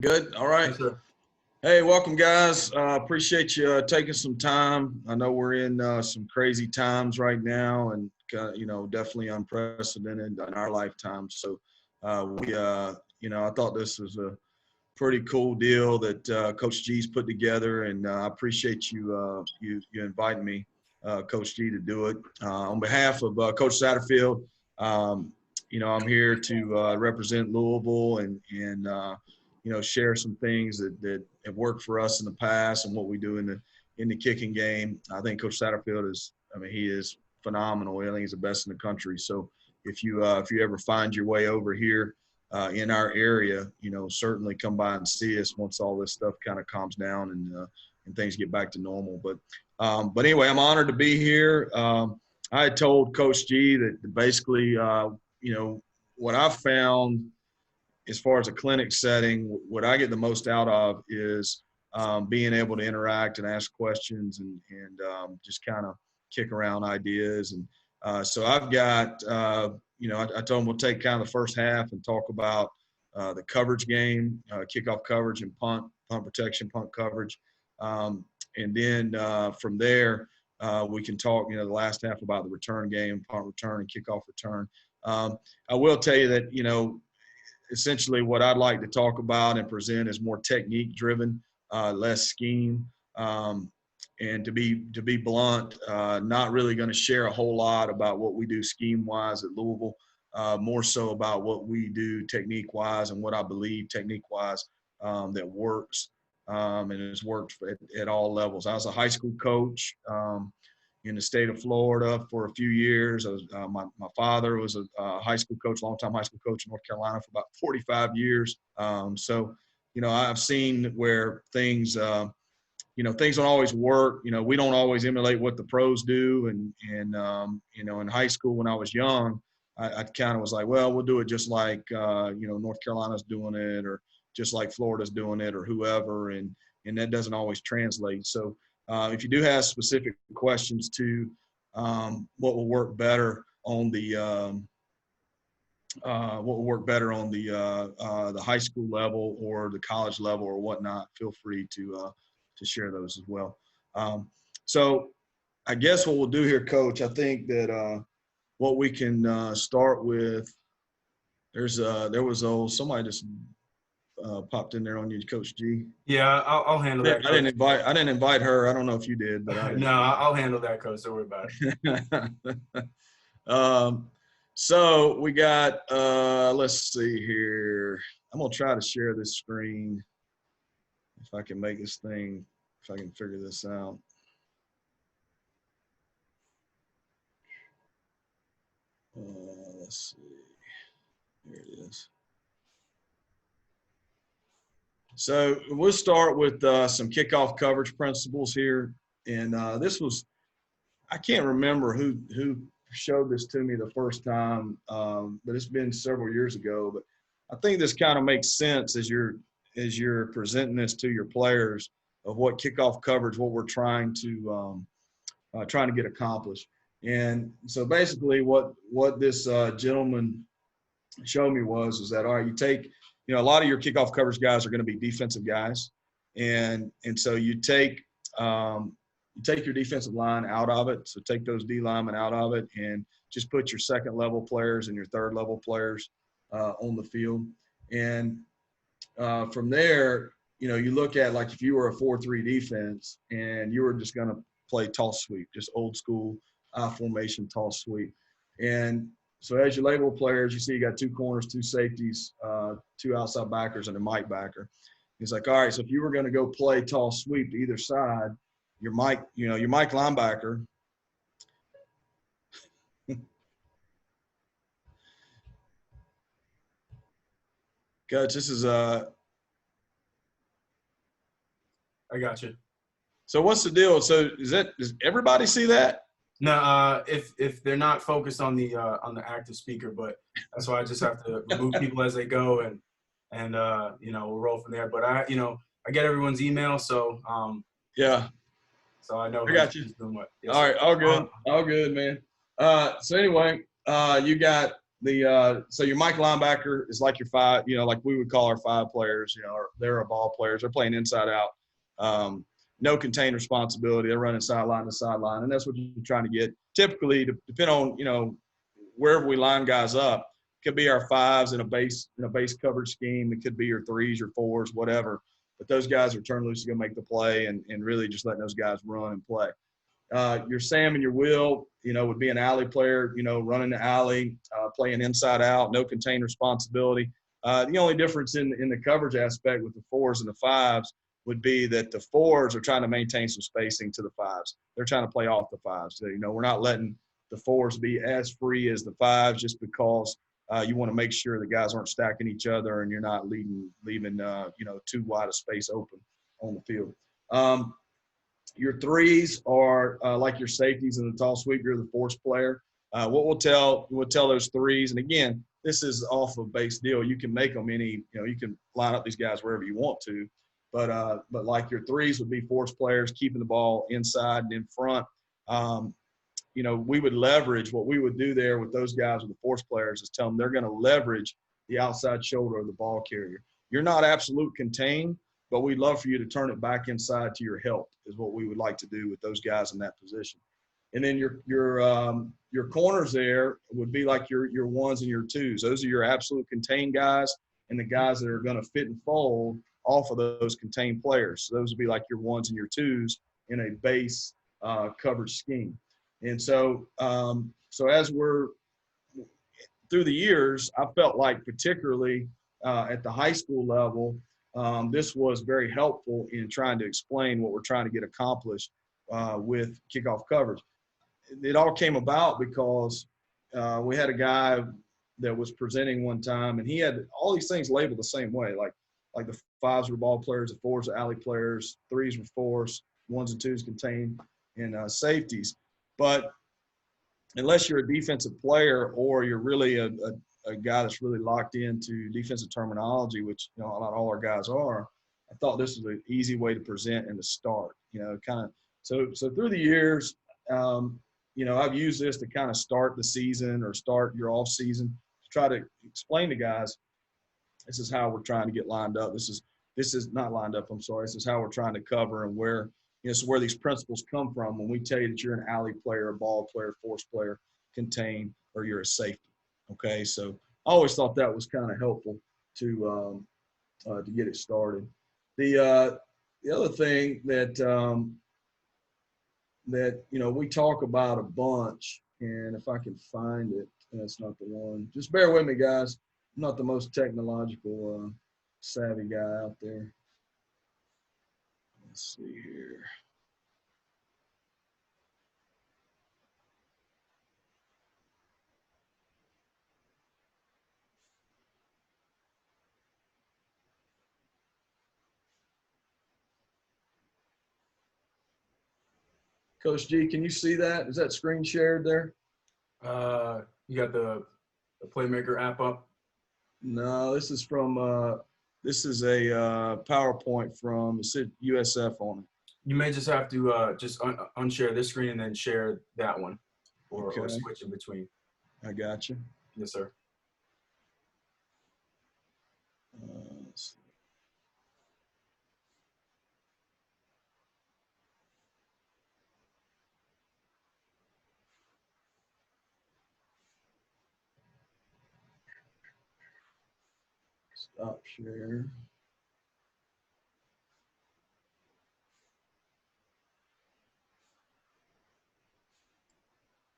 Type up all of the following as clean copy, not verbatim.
Good. All right. Yes, sir. Hey, welcome, guys. Appreciate you taking some time. I know we're in some crazy times right now, and definitely unprecedented in our lifetime. So, I thought this was a pretty cool deal that Coach G's put together, and I appreciate you inviting me, Coach G, to do it. On behalf of Coach Satterfield, I'm here to represent Louisville and share some things that have worked for us in the past and what we do in the kicking game. I think Coach Satterfield he is phenomenal. I think he's the best in the country. So if you ever find your way over here in our area, certainly come by and see us once all this stuff kind of calms down and things get back to normal. But anyway, I'm honored to be here. I had told Coach G that basically, what I've found as far as a clinic setting, what I get the most out of is being able to interact and ask questions and just kind of kick around ideas. And so I've got, I told them we'll take kind of the first half and talk about the coverage game, kickoff coverage and punt protection, punt coverage. And then from there, we can talk, the last half about the return game, punt return and kickoff return. I will tell you that, essentially what I'd like to talk about and present is more technique driven, less scheme. And to be blunt, not really going to share a whole lot about what we do scheme wise at Louisville, more so about what we do technique wise and what I believe technique wise that works and has worked at all levels. I was a high school coach in the state of Florida for a few years. I was, my father was a high school coach, longtime high school coach in North Carolina for about 45 years. So, I've seen where things, things don't always work. We don't always emulate what the pros do. And in high school when I was young, I kind of was like, well, we'll do it just like, North Carolina's doing it or just like Florida's doing it or whoever. And that doesn't always translate. So, if you do have specific questions to what will work better on the high school level or the college level or whatnot, feel free to share those as well. So I guess what we'll do here, Coach, I think that what we can start with. There was somebody just popped in there on you, Coach G. Yeah, I'll handle that. I didn't invite her. I don't know if you did, but I didn't. No, I'll handle that, Coach. Don't worry about it. So we got. Let's see here. I'm gonna try to share this screen if I can make this thing. If I can figure this out. Let's see. Here it is. So we'll start with some kickoff coverage principles here. And this was, I can't remember who showed this to me the first time, but it's been several years ago. But I think this kind of makes sense as you're presenting this to your players of what kickoff coverage, what we're trying to get accomplished. And so basically what this gentleman showed me was that, all right, you take, a lot of your kickoff coverage guys are going to be defensive guys. And so you take your defensive line out of it. So take those D linemen out of it and just put your second level players and your third level players on the field. And from there, you look at like if you were a 4-3 defense and you were just going to play toss sweep, just old school formation toss sweep. And so as you label players, you see you got 2 corners, 2 safeties, 2 outside backers, and a Mike backer. He's like, all right, so if you were going to go play toss sweep to either side, your Mike linebacker Coach, this is I got you. So what's the deal? So does everybody see that? No, if they're not focused on the active speaker, but that's why I just have to remove people as they go and we'll roll from there. But I get everyone's email, so yeah. So I know I got you. Doing what. Yes, all right, all good, man. So anyway, you got So your Mike linebacker is like your five, like we would call our five players, or they're a ball players. They're playing inside out. No contained responsibility. They're running sideline to sideline, and that's what you're trying to get. Typically, depend on, wherever we line guys up, it could be our fives in a base coverage scheme. It could be your threes, your fours, whatever. But those guys are turned loose to go make the play and really just letting those guys run and play. Your Sam and your Will, would be an alley player, running the alley, playing inside out, no contained responsibility. The only difference in the coverage aspect with the fours and the fives would be that the fours are trying to maintain some spacing to the fives. They're trying to play off the fives. So, we're not letting the fours be as free as the fives just because you want to make sure the guys aren't stacking each other and you're not leaving too wide a space open on the field. Your threes are like your safeties in the tall sweep. You're the force player. What we'll tell those threes, and again, this is off of base deal. You can make them you can line up these guys wherever you want to, but like your threes would be force players, keeping the ball inside and in front. We would leverage what we would do there with those guys with the force players is tell them they're going to leverage the outside shoulder of the ball carrier. You're not absolute contained, but we'd love for you to turn it back inside to your help is what we would like to do with those guys in that position. And then your corners there would be like your ones and your twos. Those are your absolute contained guys and the guys that are going to fit and fold off of those contained players. So those would be like your ones and your twos in a base coverage scheme. And so as we're through the years, I felt like particularly at the high school level, this was very helpful in trying to explain what we're trying to get accomplished with kickoff coverage. It all came about because we had a guy that was presenting one time, and he had all these things labeled the same way, like the fives were ball players, the fours are alley players, threes were force, ones and twos contained, and safeties. But unless you're a defensive player or you're really a guy that's really locked into defensive terminology, which not all our guys are, I thought this was an easy way to present and to start. So through the years, I've used this to kind of start the season or start your off season to try to explain to guys, this is how we're trying to get lined up. This is not lined up. I'm sorry. This is how we're trying to cover and where. So where these principles come from when we tell you that you're an alley player, a ball player, force player, contain, or you're a safety. Okay, so I always thought that was kind of helpful to get it started. The other thing that we talk about a bunch, and if I can find it, that's not the one. Just bear with me, guys. I'm not the most technological savvy guy out there. Let's see here. Coach G, can you see that? Is that screen shared there? You got the Playmaker app up? No, this is from this is a PowerPoint from USF on it. You may just have to just unshare this screen and then share that one, or switch in between. I got you. Yes, sir. Stop share.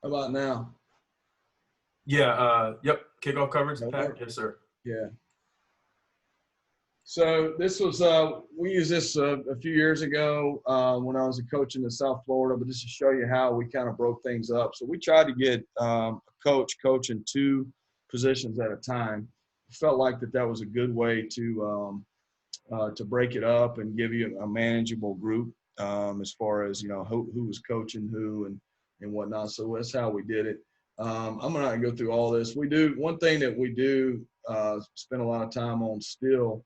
How about now? Yeah. Yep. Kickoff coverage. Okay. Yes, sir. Yeah. So this was we used this a few years ago when I was a coach in South Florida, but just to show you how we kind of broke things up. So we tried to get a coach in two positions at a time. Felt like that was a good way to break it up and give you a manageable group as far as who was coaching who and whatnot. So that's how we did it. I'm not gonna go through all this. We do one thing that we do spend a lot of time on still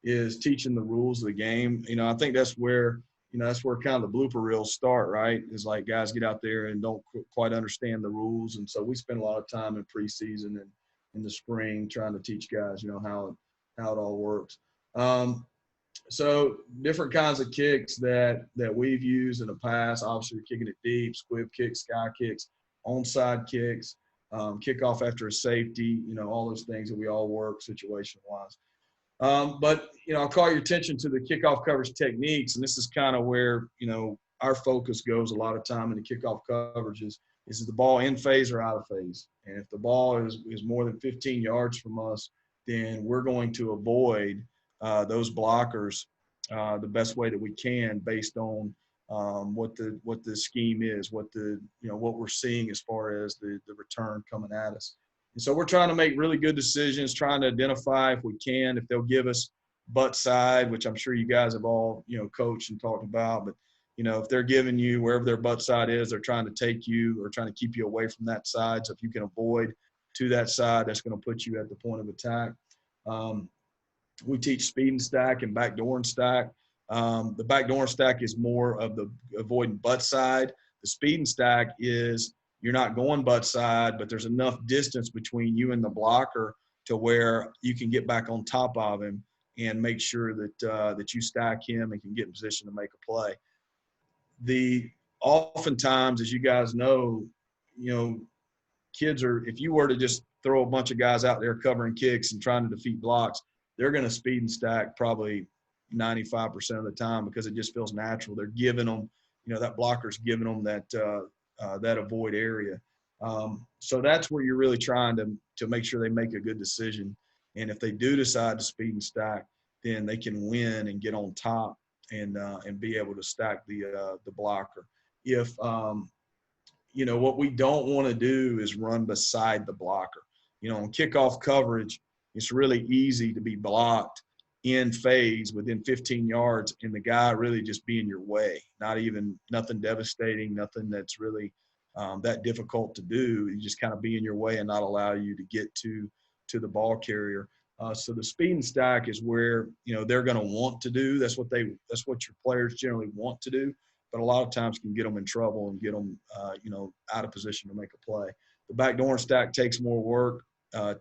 is teaching the rules of the game. I think that's where kind of the blooper reels start, right? Is like guys get out there and don't quite understand the rules, and so we spend a lot of time in preseason in the spring, trying to teach guys, how it all works. Um, so different kinds of kicks that we've used in the past. Obviously, kicking it deep, squib kicks, sky kicks, onside kicks, kickoff after a safety. All those things that we all work situation wise. But I'll call your attention to the kickoff coverage techniques, and this is kind of where our focus goes a lot of time in the kickoff coverages. Is the ball in phase or out of phase? And if the ball is more than 15 yards from us, then we're going to avoid those blockers the best way that we can, based on what the scheme is, what we're seeing as far as the return coming at us. And so we're trying to make really good decisions, trying to identify if we can, if they'll give us butt side, which I'm sure you guys have all, coached and talked about. But, if they're giving you wherever their butt side is, they're trying to take you or trying to keep you away from that side. So if you can avoid to that side, that's going to put you at the point of attack. We teach speed and stack and backdoor and stack. The backdoor and stack is more of the avoiding butt side. The speed and stack is you're not going butt side, but there's enough distance between you and the blocker to where you can get back on top of him and make sure that you stack him and can get in position to make a play. Oftentimes, as you guys know, kids if you were to just throw a bunch of guys out there covering kicks and trying to defeat blocks, they're going to speed and stack probably 95% of the time because it just feels natural. They're giving them, that blocker's giving them that avoid area. So that's where you're really trying to make sure they make a good decision. And if they do decide to speed and stack, then they can win and get on top and be able to stack the blocker. If what we don't want to do is run beside the blocker. On kickoff coverage, it's really easy to be blocked in phase within 15 yards and the guy really just be in your way. Nothing devastating, nothing that's really that difficult to do. You just kind of be in your way and not allow you to get to the ball carrier. So the speed and stack is where they're going to want to do. That's what your players generally want to do, but a lot of times can get them in trouble and get them out of position to make a play. The backdoor and stack takes more work,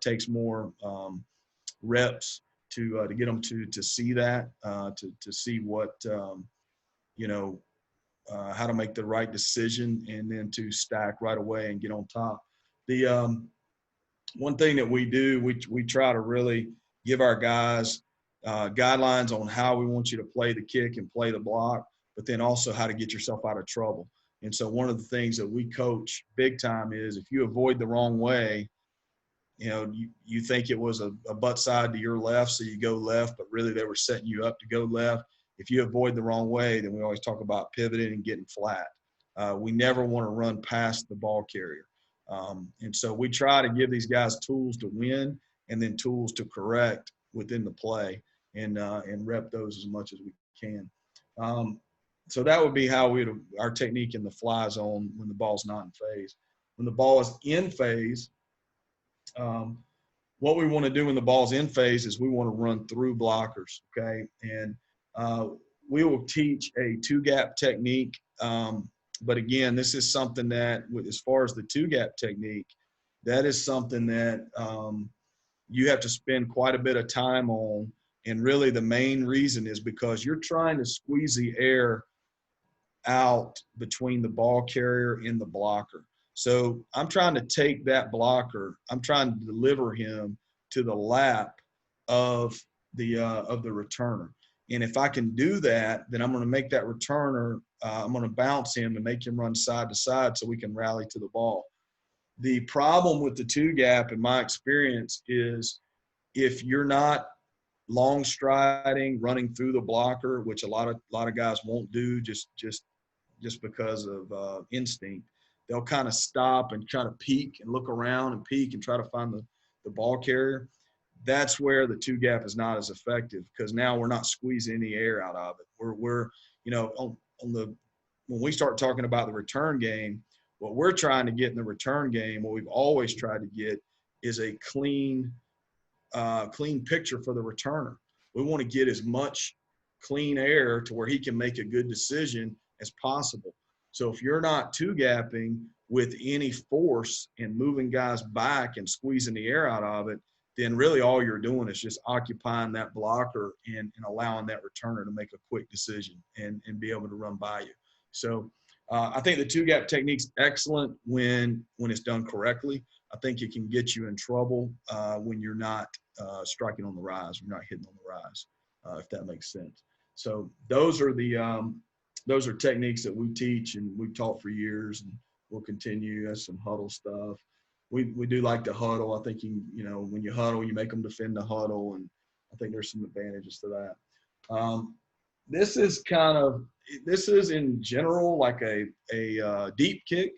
takes more reps to get them to see that, to see what how to make the right decision and then to stack right away and get on top. The one thing that we do, we try to really give our guys guidelines on how we want you to play the kick and play the block, but then also how to get yourself out of trouble. And so one of the things that we coach big time is if you avoid the wrong way, you think it was a butt side to your left, so you go left, but really they were setting you up to go left. If you avoid the wrong way, then we always talk about pivoting and getting flat. We never want to run past the ball carrier. And so we try to give these guys tools to win and then tools to correct within the play and rep those as much as we can. So that would be how our technique in the fly zone when the ball's not in phase. When the ball is in phase, what we want to do when the ball's in phase is we want to run through blockers, okay? And we will teach a two-gap technique. But again, this is something that, as far as the two-gap technique, that is something that you have to spend quite a bit of time on. And really the main reason is because you're trying to squeeze the air out between the ball carrier and the blocker. So I'm trying to take that blocker, I'm trying to deliver him to the lap of the returner. And if I can do that, then I'm going to make that returner, I'm going to bounce him and make him run side to side so we can rally to the ball. The problem with the two gap, in my experience, is if you're not long striding, running through the blocker, which a lot of guys won't do just because of instinct, they'll kind of stop and try to peek and look around and peek and try to find the ball carrier. That's where the two gap is not as effective because now we're not squeezing any air out of it. We're when we start talking about the return game, what we're trying to get in the return game, what we've always tried to get is a clean picture for the returner. We want to get as much clean air to where he can make a good decision as possible. So if you're not two gapping, with any force and moving guys back and squeezing the air out of it, then really all you're doing is just occupying that blocker and allowing that returner to make a quick decision and be able to run by you. So I think the two-gap technique's excellent when it's done correctly. I think it can get you in trouble when you're not striking on the rise, you're not hitting on the rise, if that makes sense. So those are techniques that we teach and we've taught for years, and we'll continue. That's some huddle stuff. We do like to huddle. I think when you huddle, you make them defend the huddle, and I think there's some advantages to that. This is in general like a deep kick.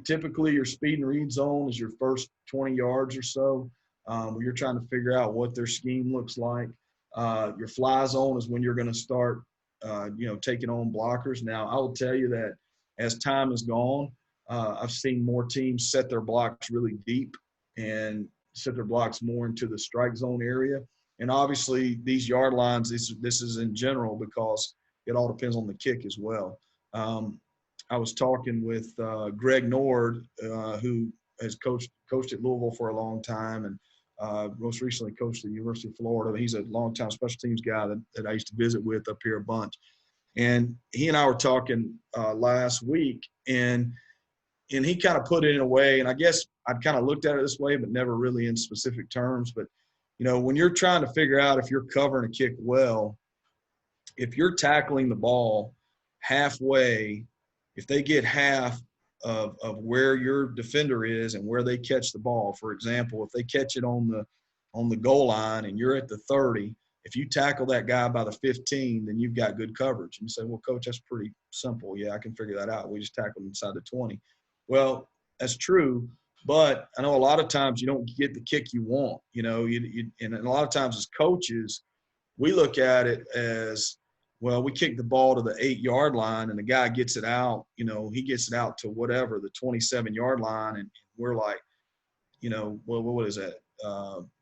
Typically your speed and read zone is your first 20 yards or so, where you're trying to figure out what their scheme looks like. Your fly zone is when you're going to start, taking on blockers. Now, I will tell you that as time has gone, I've seen more teams set their blocks really deep and set their blocks more into the strike zone area. And obviously these yard lines, this is in general because it all depends on the kick as well. I was talking with Greg Nord, who has coached at Louisville for a long time and most recently coached at the University of Florida. He's a longtime special teams guy that I used to visit with up here a bunch. And he and I were talking last week, and he kind of put it in a way, and I guess I'd kind of looked at it this way, but never really in specific terms. But, when you're trying to figure out if you're covering a kick well, if you're tackling the ball halfway, if they get half of where your defender is and where they catch the ball, for example, if they catch it on the goal line and you're at the 30, if you tackle that guy by the 15, then you've got good coverage. And you say, well, coach, that's pretty simple. Yeah, I can figure that out. We just tackle them inside the 20. Well, that's true, but I know a lot of times you don't get the kick you want. And a lot of times as coaches, we look at it as, well, we kick the ball to the 8-yard line and the guy gets it out, he gets it out to whatever, the 27-yard line. And we're like, well, what is that?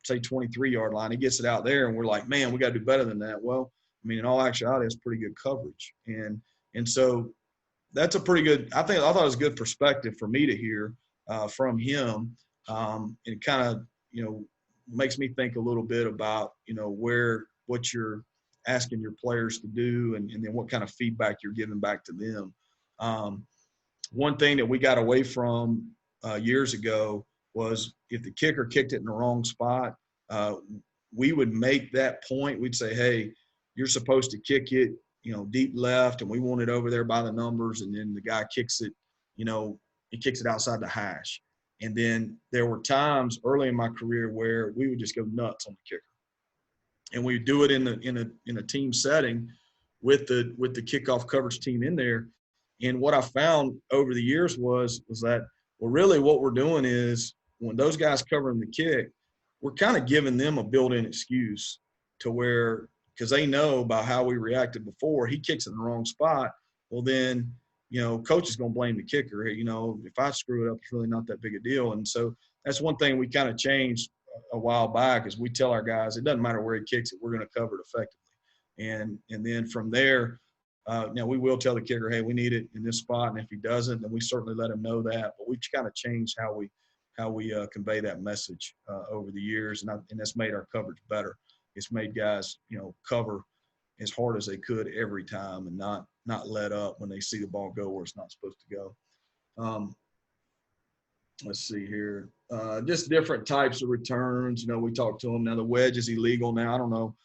Say 23-yard line. He gets it out there and we're like, man, we got to do better than that. Well, in all actuality, it's pretty good coverage. And so that's a pretty good, I thought it was a good perspective for me to hear from him. It kind of, makes me think a little bit about, what you're asking your players to do and then what kind of feedback you're giving back to them. One thing that we got away from years ago was if the kicker kicked it in the wrong spot, we would make that point. We'd say, hey, you're supposed to kick it, deep left, and we want it over there by the numbers. And then the guy kicks it, he kicks it outside the hash. And then there were times early in my career where we would just go nuts on the kicker. And we do it in a team setting with the kickoff coverage team in there. And what I found over the years was that, well, really what we're doing is when those guys covering the kick, we're kind of giving them a built-in excuse to where, because they know about how we reacted before, he kicks it in the wrong spot. Well, then, coach is going to blame the kicker. If I screw it up, it's really not that big a deal. And so that's one thing we kind of changed a while back is we tell our guys, it doesn't matter where he kicks it, we're going to cover it effectively. And then from there, we will tell the kicker, hey, we need it in this spot. And if he doesn't, then we certainly let him know that. But we kind of changed how we convey that message over the years. And that's made our coverage better. It's made guys, cover as hard as they could every time and not let up when they see the ball go where it's not supposed to go. Let's see here. Just different types of returns. We talked to them. Now the wedge is illegal now. I don't know.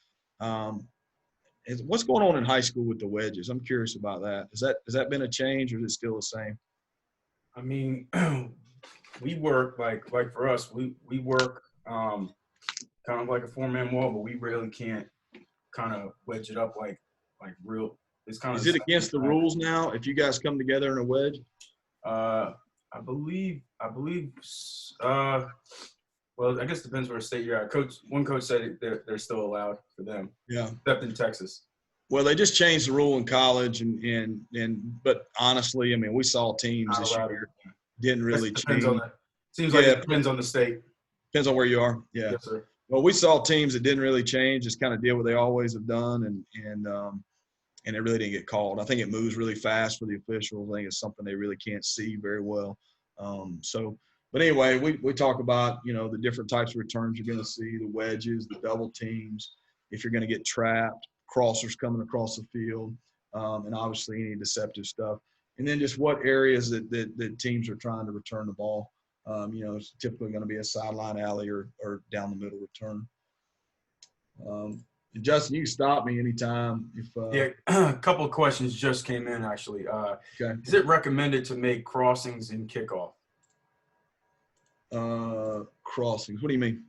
What's going on in high school with the wedges? I'm curious about that. Has that been a change or is it still the same? We work like for us, we work kind of like a 4-man wall, but we really can't kind of wedge it up like real. It's kind of. Is it against the rules now if you guys come together in a wedge? I believe. Well, I guess it depends where state you're at. One coach said they're still allowed for them. Yeah. Except in Texas. Well, they just changed the rule in college, but honestly, we saw teams this year didn't really change. Seems like it depends on the state. Depends on where you are. Yeah. Yes, sir. Well, we saw teams that didn't really change, just kind of did what they always have done, and it really didn't get called. I think it moves really fast for the officials. I think it's something they really can't see very well. But anyway, we talk about, the different types of returns you're going to see, the wedges, the double teams, if you're going to get trapped, crossers coming across the field, and obviously any deceptive stuff. And then just what areas that teams are trying to return the ball. It's typically going to be a sideline alley or down the middle return. And Justin, you can stop me anytime. Yeah, a couple of questions just came in, actually. Okay. Is it recommended to make crossings in kickoff? Crossings. What do you mean?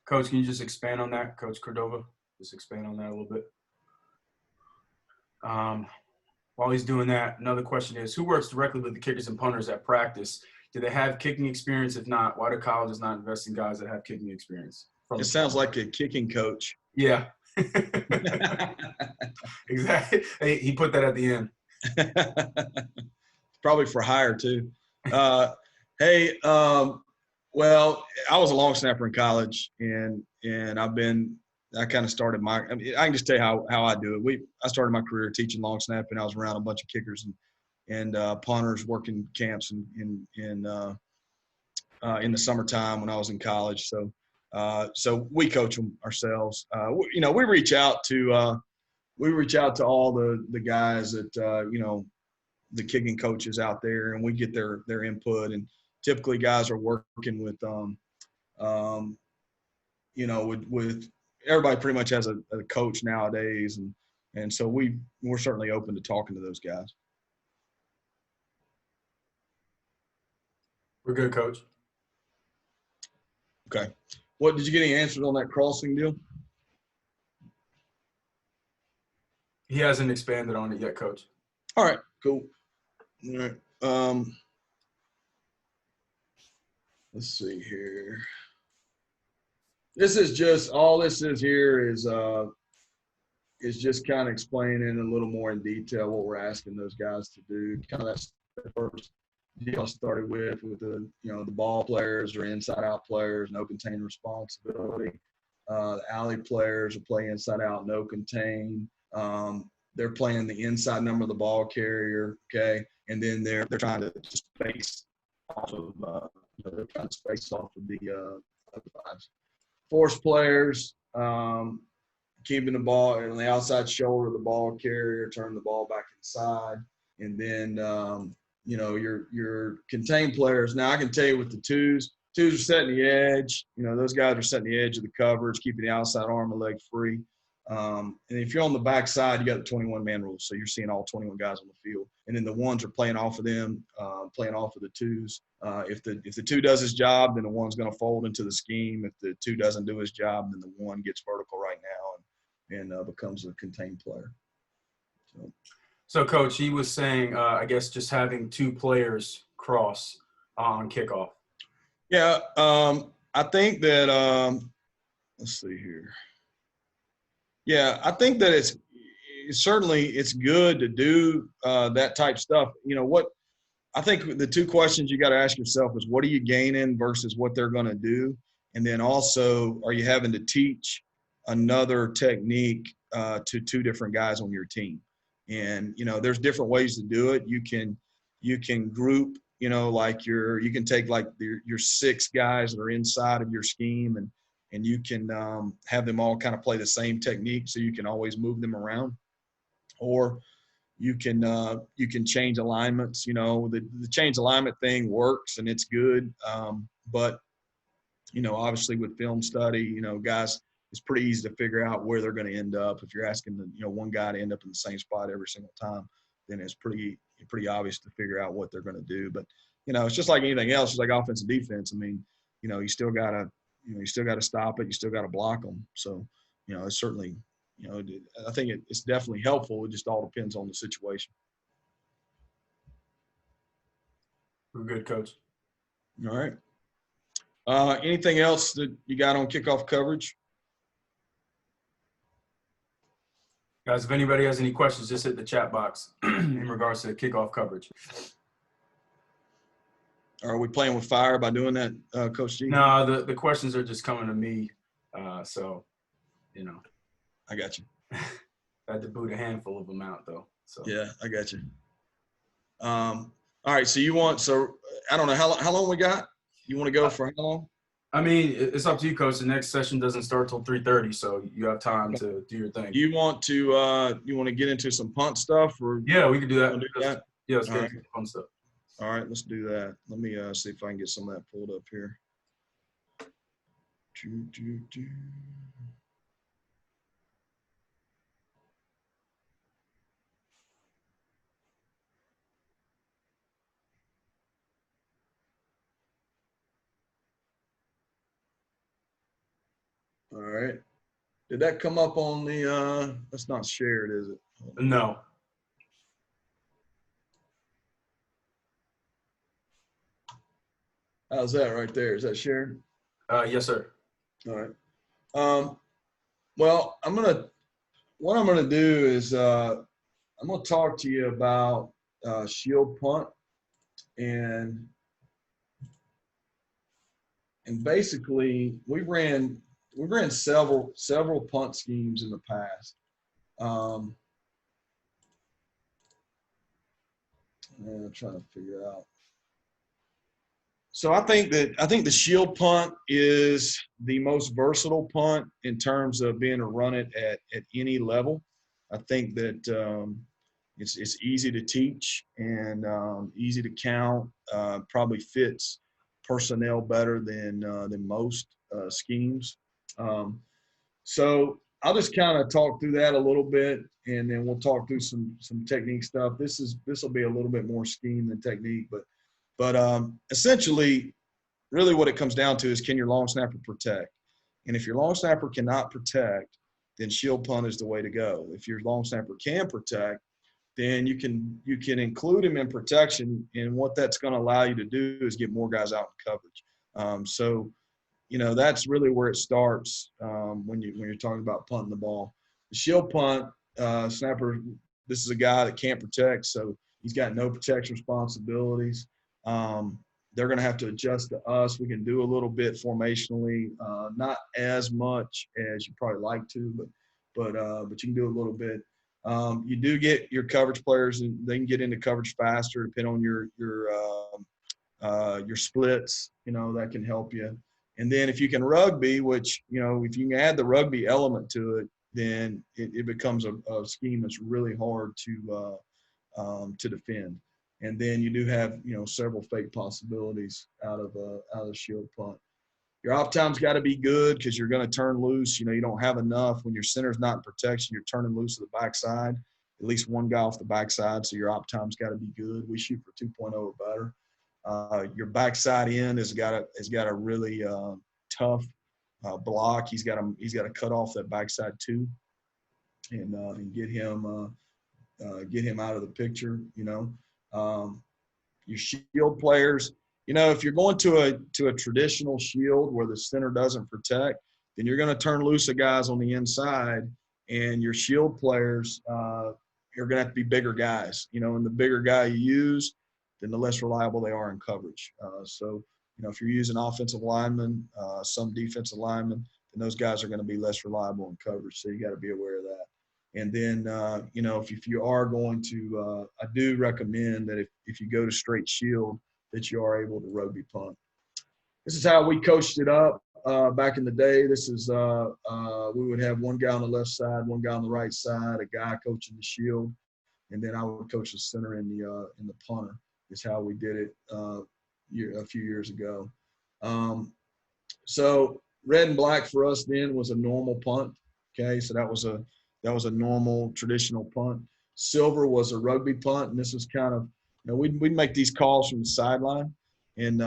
Coach, can you just expand on that? Coach Cordova, just expand on that a little bit. While he's doing that, another question is, who works directly with the kickers and punters at practice? Do they have kicking experience? If not, why do colleges not invest in guys that have kicking experience? It sounds like a kicking coach. Yeah. Exactly. He put that at the end. Probably for hire too. Well, I was a long snapper in college, and I kind of started I can just tell you how I do it. I started my career teaching long snapping. I was around a bunch of kickers and punters working camps in the summertime when I was in college. So we coach them ourselves. We reach out to all the guys that the kicking coaches out there, and we get their input. And typically, guys are working with with everybody. Pretty much has a coach nowadays, and so we're certainly open to talking to those guys. We're good, Coach. Okay. What did you get any answers on that crossing deal? He hasn't expanded on it yet, Coach. All right, cool. All right. Let's see here. This is just all this is here is just kind of explaining a little more in detail what we're asking those guys to do. Kind of that's the first deal I started with the the ball players or inside out players, no contain responsibility. The alley players are playing inside out, no contain. They're playing the inside number of the ball carrier, okay, and then they're trying to space off of they're trying to space off of the fives. Force players, keeping the ball on the outside shoulder of the ball carrier, turn the ball back inside, and then your contained players. Now I can tell you with the twos are setting the edge. Those guys are setting the edge of the coverage, keeping the outside arm and leg free. And if you're on the backside, you got the 21-man rule, so you're seeing all 21 guys on the field. And then the ones are playing off of them, playing off of the twos. If the two does his job, then the one's going to fold into the scheme. If the two doesn't do his job, then the one gets vertical right now and becomes a contained player. So, Coach, he was saying, I guess, just having two players cross on kickoff. Yeah, I think that let's see here. Yeah, I think that it's good to do that type stuff. What I think the two questions you got to ask yourself is, what are you gaining versus what they're going to do? And then also, are you having to teach another technique to two different guys on your team? And, there's different ways to do it. You can group, you can take like your six guys that are inside of your scheme and you can have them all kind of play the same technique, so you can always move them around. Or you can change alignments. The change alignment thing works and it's good. But, obviously with film study, guys, it's pretty easy to figure out where they're going to end up. If you're asking one guy to end up in the same spot every single time, then it's pretty obvious to figure out what they're going to do. But, it's just like anything else. It's like offense and defense. I mean, you still got to stop it. You still got to block them. So, it's certainly, I think it's definitely helpful. It just all depends on the situation. We're good, Coach. All right. Anything else that you got on kickoff coverage? Guys, if anybody has any questions, just hit the chat box in regards to kickoff coverage. Are we playing with fire by doing that, Coach G? No, the questions are just coming to me. So, I got you. had to boot a handful of them out though. So Yeah, I got you. All right, so I don't know how long we got. You want to go for how long? I mean, it's up to you, coach. The next session doesn't start till 3:30, so you have time to do your thing. You want to get into some punt stuff, or Yeah, we could do that. Yeah, let's All get right. into the fun stuff. All right, let's do that. Let me see if I can get some of that pulled up here. All right. Did that come up on the that's not shared, is it? No. How's that right there? Is that shared? Yes, sir. All right. Well, what I'm gonna do is I'm gonna talk to you about shield punt and basically we ran several punt schemes in the past. I'm trying to figure it out. So I think the shield punt is the most versatile punt in terms of being able to run it at any level. I think that it's easy to teach and easy to count. Probably fits personnel better than most schemes. So I'll just kind of talk through that a little bit, and then we'll talk through some technique stuff. This will be a little bit more scheme than technique, but essentially, really what it comes down to is, can your long snapper protect? And if your long snapper cannot protect, then shield punt is the way to go. If your long snapper can protect, then you can include him in protection, and what that's going to allow you to do is get more guys out in coverage. So, that's really where it starts when you're talking about punting the ball. The shield punt snapper, this is a guy that can't protect, so he's got no protection responsibilities. They're going to have to adjust to us. We can do a little bit formationally, not as much as you probably like to, but you can do a little bit. You do get your coverage players, and they can get into coverage faster, depending on your splits. That can help you. And then if you can rugby, which if you can add the rugby element to it, then it becomes a scheme that's really hard to defend. And then you do have several fake possibilities out of shield punt. Your off time's got to be good because you're going to turn loose. You don't have enough when your center's not in protection. You're turning loose to the backside, at least one guy off the backside. So your op time's got to be good. We shoot for 2.0 or better. Your backside end has got a really tough block. He's got to cut off that backside too, and get him out of the picture. Your shield players, if you're going to a traditional shield where the center doesn't protect, then you're going to turn loose of guys on the inside, and your shield players are going to have to be bigger guys. And the bigger guy you use, then the less reliable they are in coverage. So if you're using offensive linemen, some defensive linemen, then those guys are going to be less reliable in coverage. So you got to be aware of that. And then, if you are going to, I do recommend that if you go to straight shield, that you are able to rugby punt. This is how we coached it up back in the day. This is we would have one guy on the left side, one guy on the right side, a guy coaching the shield, and then I would coach the center and the punter. Is how we did it a few years ago. So red and black for us then was a normal punt. Okay, so that was a normal traditional punt. Silver was a rugby punt, and this was kind of, we'd make these calls from the sideline, and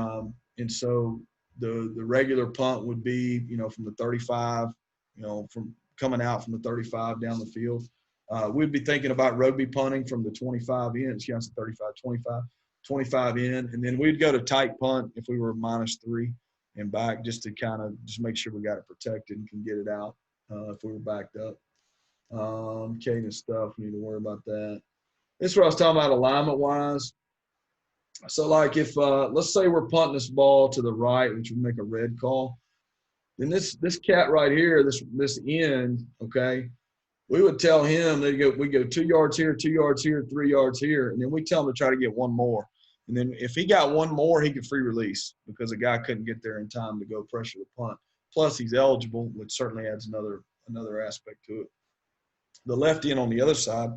so the regular punt would be, from the 35, from coming out from the 35 down the field. We'd be thinking about rugby punting from the 25 in. It's 35, 25 in, and then we'd go to tight punt if we were -3 and back, just to kind of just make sure we got it protected and can get it out if we were backed up. Cadence stuff, we need to worry about that. This is what I was talking about alignment-wise. So, like if let's say we're punting this ball to the right, which would make a red call, then this cat right here, this end, okay, we would tell him we go 2 yards here, 2 yards here, 3 yards here, and then we tell him to try to get one more. And then if he got one more, he could free release because the guy couldn't get there in time to go pressure the punt. Plus, he's eligible, which certainly adds another aspect to it. The left end on the other side,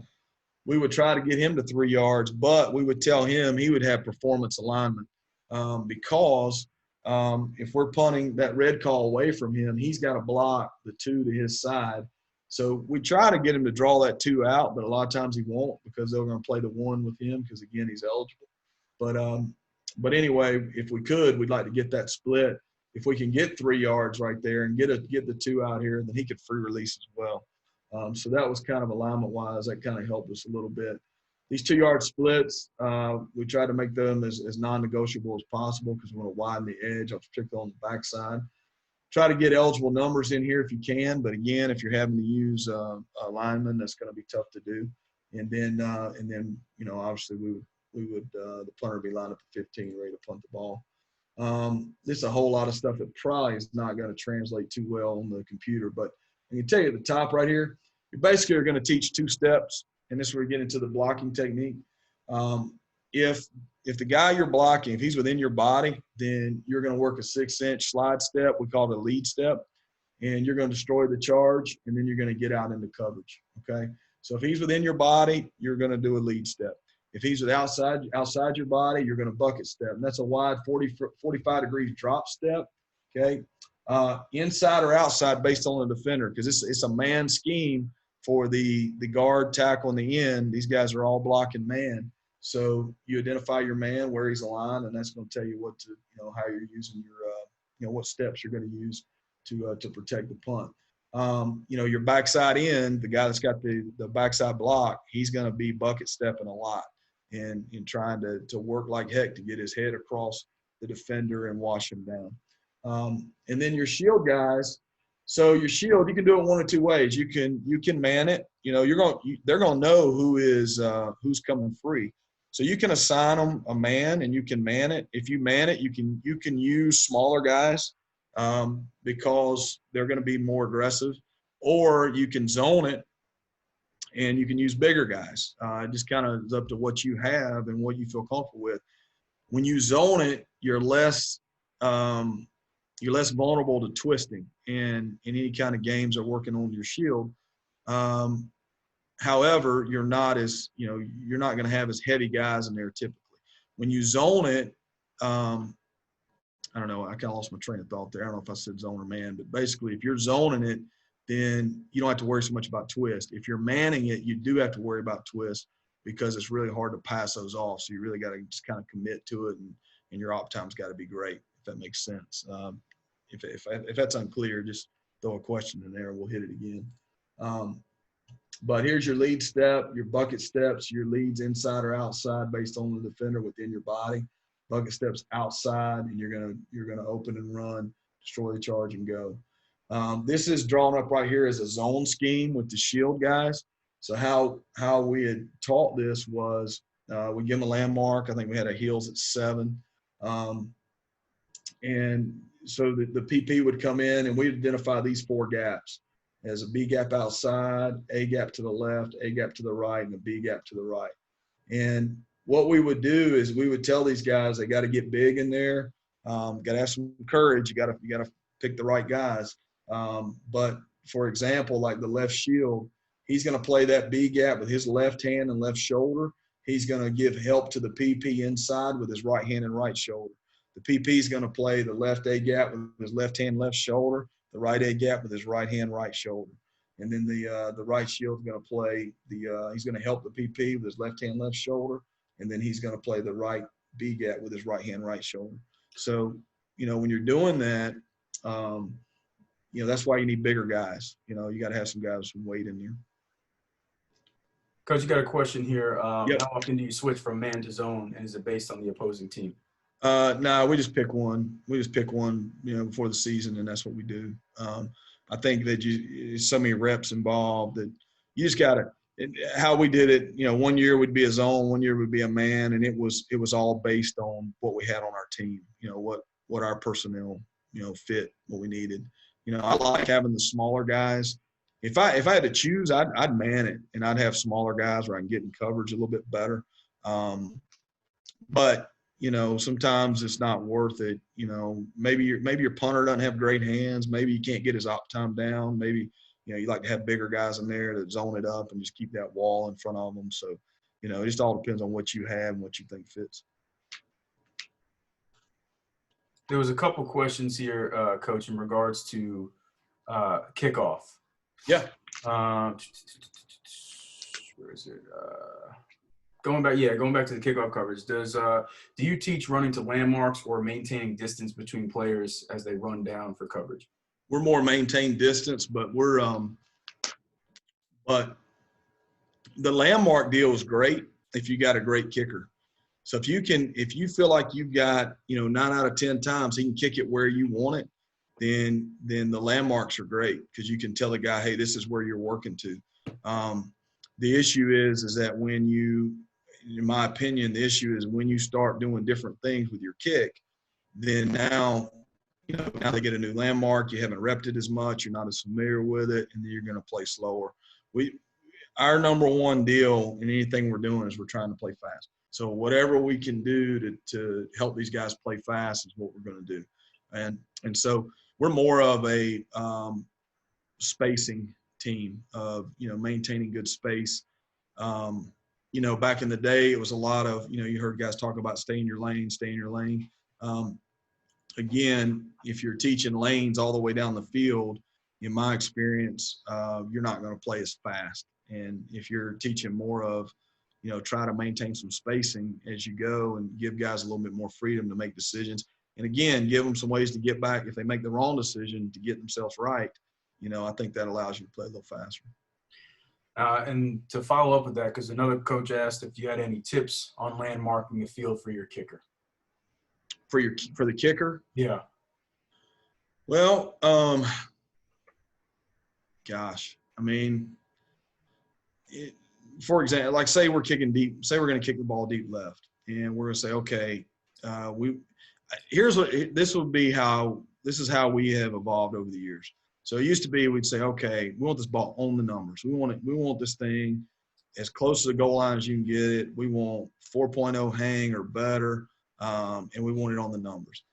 we would try to get him to 3 yards, but we would tell him he would have performance alignment because if we're punting that red call away from him, he's got to block the 2 to his side. So we try to get him to draw that 2 out, but a lot of times he won't because they're going to play the 1 with him because, again, he's eligible. But anyway, if we could, we'd like to get that split. If we can get 3 yards right there and get the 2 out here, then he could free release as well. So that was kind of alignment-wise. That kind of helped us a little bit. These 2-yard splits, we try to make them as non-negotiable as possible because we want to widen the edge, particularly on the backside. Try to get eligible numbers in here if you can, but again, if you're having to use a lineman, that's going to be tough to do. And then obviously we would the punter would be lined up at 15, ready to punt the ball. There's a whole lot of stuff that probably is not going to translate too well on the computer, but I can tell you at the top right here, you basically are going to teach 2 steps, and this is where we get into the blocking technique. If the guy you're blocking, if he's within your body, then you're going to work a 6-inch slide step. We call it a lead step, and you're going to destroy the charge, and then you're going to get out into coverage, okay? So if he's within your body, you're going to do a lead step. If he's outside your body, you're going to bucket step, and that's a wide 45 degrees drop step, okay? Inside or outside based on the defender because it's a man scheme for the guard, tackle, and the end. These guys are all blocking man. So you identify your man, where he's aligned, and that's going to tell you how you're using your, what steps you're going to use to protect the punt. Your backside end, the guy that's got the backside block, he's going to be bucket stepping a lot and trying to work like heck to get his head across the defender and wash him down. And then your shield guys. So your shield, you can do it one of 2 ways. You can man it. They're going to know who's coming free. So you can assign them a man and you can man it. If you man it, you can use smaller guys because they're going to be more aggressive, or you can zone it and you can use bigger guys. It just kind of is up to what you have and what you feel comfortable with. When you zone it, you're less vulnerable to twisting and in any kind of games are working on your shield. However, you're not going to have as heavy guys in there typically. When you zone it, I don't know, I kind of lost my train of thought there. I don't know if I said zone or man, but basically if you're zoning it, then you don't have to worry so much about twist. If you're manning it, you do have to worry about twist because it's really hard to pass those off. So you really got to just kind of commit to it, and your op time's got to be great, if that makes sense. If that's unclear, just throw a question in there and we'll hit it again. But here's your lead step, your bucket steps, your leads inside or outside based on the defender within your body. Bucket steps outside, and you're gonna open and run, destroy the charge, and go. This is drawn up right here as a zone scheme with the shield guys. So how we had taught this was we give them a landmark. I think we had a heels at 7. And so the PP would come in, and we'd identify these 4 gaps as a B gap outside, A gap to the left, A gap to the right, and a B gap to the right. And what we would do is we would tell these guys they got to get big in there, got to have some courage. You got to pick the right guys. But for example, like the left shield, he's going to play that B gap with his left hand and left shoulder. He's going to give help to the PP inside with his right hand and right shoulder. The PP is going to play the left A gap with his left hand, left shoulder, the right A gap with his right hand, right shoulder. And then the right shield is going to play he's going to help the PP with his left hand, left shoulder. And then he's going to play the right B gap with his right hand, right shoulder. So, when you're doing that, that's why you need bigger guys. You got to have some guys with some weight in there. Coach, you got a question here. Yep. How often do you switch from man to zone, and is it based on the opposing team? No, we just pick one. We just pick one, before the season, and that's what we do. I think that so many reps involved that you just got to – how we did it, one year would be a zone, one year would be a man, and it was all based on what we had on our team, what our personnel, fit, what we needed. I like having the smaller guys if I had to choose, I'd man it, and I'd have smaller guys where I can get in coverage a little bit better. But sometimes it's not worth it. Maybe your punter doesn't have great hands. Maybe you can't get his op time down. Maybe you like to have bigger guys in there that zone it up and just keep that wall in front of them. So it just all depends on what you have and what you think fits. There was a couple questions here, Coach, in regards to kickoff. Yeah. Where is it? Going back to the kickoff coverage. Do you teach running to landmarks or maintaining distance between players as they run down for coverage? We're more maintain distance, but but the landmark deal is great if you got a great kicker. So if you feel like you've got 9 out of 10 times he can kick it where you want it, then the landmarks are great because you can tell the guy, hey, this is where you're working to. The issue is that in my opinion, the issue is when you start doing different things with your kick, then now they get a new landmark. You haven't repped it as much. You're not as familiar with it, and then you're going to play slower. Our number one deal in anything we're doing is we're trying to play fast. So whatever we can do to help these guys play fast is what we're going to do. And so we're more of a spacing team of, maintaining good space. Back in the day, it was a lot of, you heard guys talk about stay in your lane. Again, if you're teaching lanes all the way down the field, in my experience, you're not going to play as fast. And if you're teaching more of, try to maintain some spacing as you go and give guys a little bit more freedom to make decisions. And again, give them some ways to get back if they make the wrong decision to get themselves right. I think that allows you to play a little faster. And to follow up with that, because another coach asked if you had any tips on landmarking the field for your kicker. For the kicker? Yeah. Well, gosh, I mean, for example, like say we're kicking deep, say we're going to kick the ball deep left, and we're going to say, okay, this is how we have evolved over the years. So it used to be we'd say, okay, we want this ball on the numbers. We want this thing as close to the goal line as you can get it. We want 4.0 hang or better, and we want it on the numbers.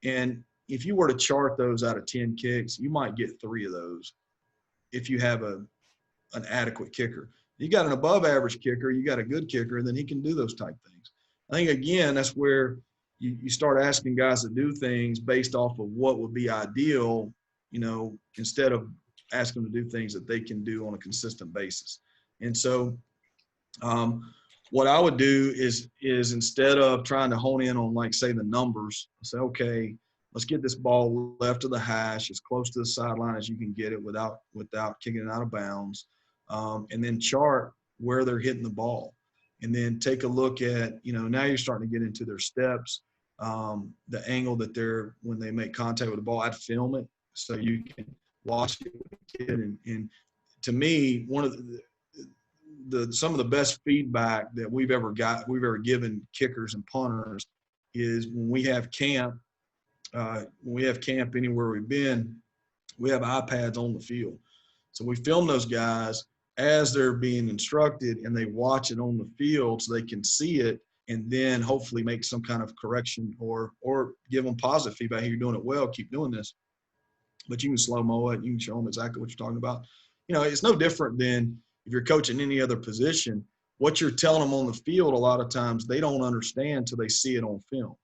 And if you were to chart those out of 10 kicks, you might get 3 of those if you have an adequate kicker. You got an above average kicker, you got a good kicker, and then he can do those type things. I think, again, that's where you start asking guys to do things based off of what would be ideal, instead of asking them to do things that they can do on a consistent basis. And so what I would do is instead of trying to hone in on, like, say, the numbers, say, okay, let's get this ball left of the hash as close to the sideline as you can get it without kicking it out of bounds. And then chart where they're hitting the ball. And then take a look at, now you're starting to get into their steps, the angle that when they make contact with the ball. I'd film it so you can watch it with the kid. And to me, one of some of the best feedback that we've ever given kickers and punters is when we have camp anywhere we've been, we have iPads on the field. So we film those guys as they're being instructed, and they watch it on the field so they can see it, and then hopefully make some kind of correction or give them positive feedback. Hey, you're doing it well, keep doing this. But you can slow-mo it, you can show them exactly what you're talking about. It's no different than if you're coaching any other position. What you're telling them on the field, a lot of times they don't understand till they see it on film.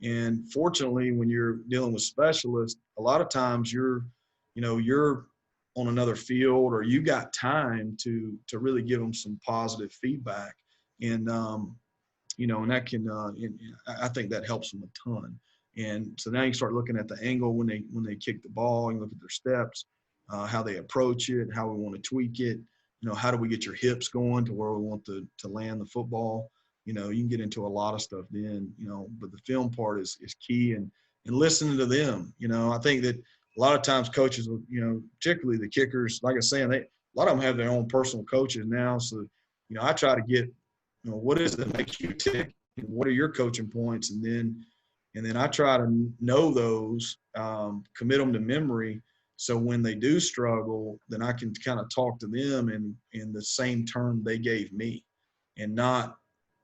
And fortunately, when you're dealing with specialists, a lot of times you're on another field, or you got time to really give them some positive feedback. And, and that can, I think that helps them a ton. And so now you start looking at the angle when they kick the ball, and look at their steps, how they approach it, how we want to tweak it. How do we get your hips going to where we want to land the football? You can get into a lot of stuff then, but the film part is key, and listening to them. I think that a lot of times coaches, particularly the kickers, like I was saying, a lot of them have their own personal coaches now. So, I try to get, what is it that makes you tick, and what are your coaching points? And then I try to know those, commit them to memory, So when they do struggle, then I can kind of talk to them in the same term they gave me, and not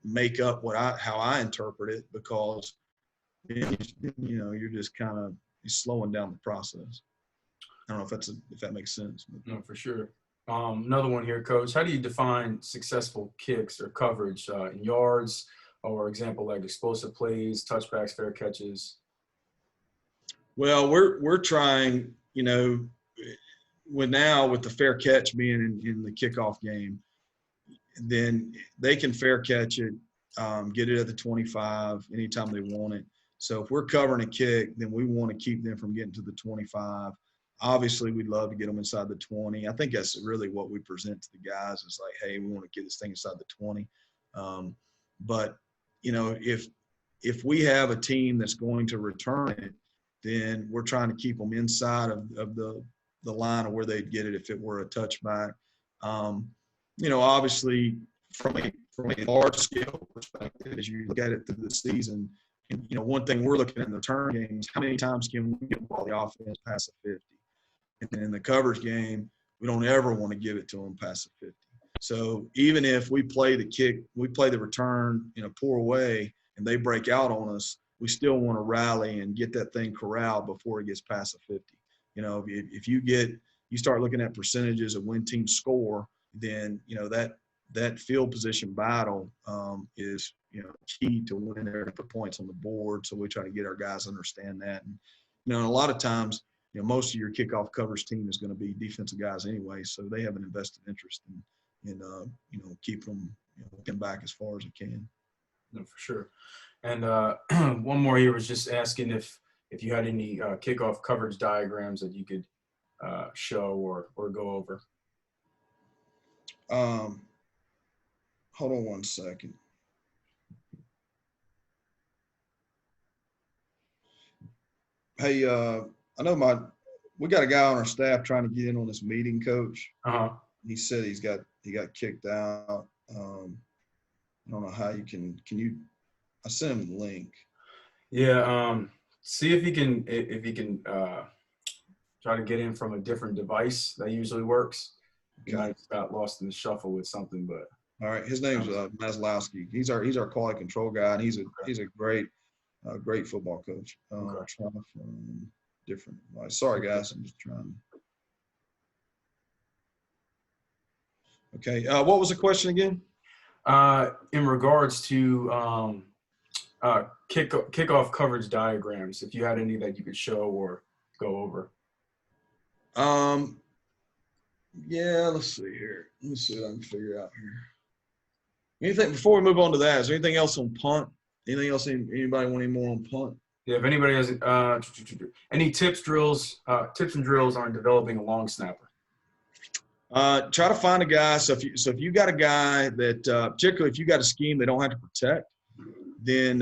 make up how I interpret it, because you're just kind of slowing down the process. I don't know if that makes sense. No, for sure. Another one here, Coach. How do you define successful kicks or coverage in yards, or example like explosive plays, touchbacks, fair catches? Well, we're trying, with the fair catch being in the kickoff game, then they can fair catch it, get it at the 25 anytime they want it. So if we're covering a kick, then we want to keep them from getting to the 25. Obviously, we'd love to get them inside the 20. I think that's really what we present to the guys is like, hey, we want to get this thing inside the 20. But, if we have a team that's going to return it, then we're trying to keep them inside of the line of where they'd get it if it were a touchback. Obviously, from a large scale perspective, as you look at it through the season, and, one thing we're looking at in the return game is how many times can we get the ball the offense past the 50? And then in the coverage game, we don't ever want to give it to them past the 50. So even if we play the return in a poor way, and they break out on us, we still want to rally and get that thing corralled before it gets past the 50. If you start looking at percentages of when teams score, then that field position battle is key to winning every points on the board. So we try to get our guys to understand that. And a lot of times, most of your kickoff coverage team is going to be defensive guys anyway, so they have an invested interest in keep them looking back as far as it can. No, for sure. And one more here was just asking if you had any kickoff coverage diagrams that you could show or go over. Hold on one second. Hey, I know we got a guy on our staff trying to get in on this meeting, Coach. He said he got kicked out. I don't know how you can I sent him the link. Yeah. See if he can try to get in from a different device. That usually works. Okay. He might have got lost in the shuffle with something, but. All right. His name's Maslowski. He's our quality control guy, and he's a great football coach. Trying to find different. Sorry, guys. I'm just trying. Okay. What was the question again? In regards to kickoff coverage diagrams, if you had any that you could show or go over. Yeah, let's see here. Let me see what I can figure out here. Anything before we move on to that? Is there anything else on punt? Anything else? Anybody want any more on punt? Yeah, if anybody has any tips and drills on developing a long snapper. Try to find a guy. So if you got a guy that, particularly if you got a scheme they don't have to protect, then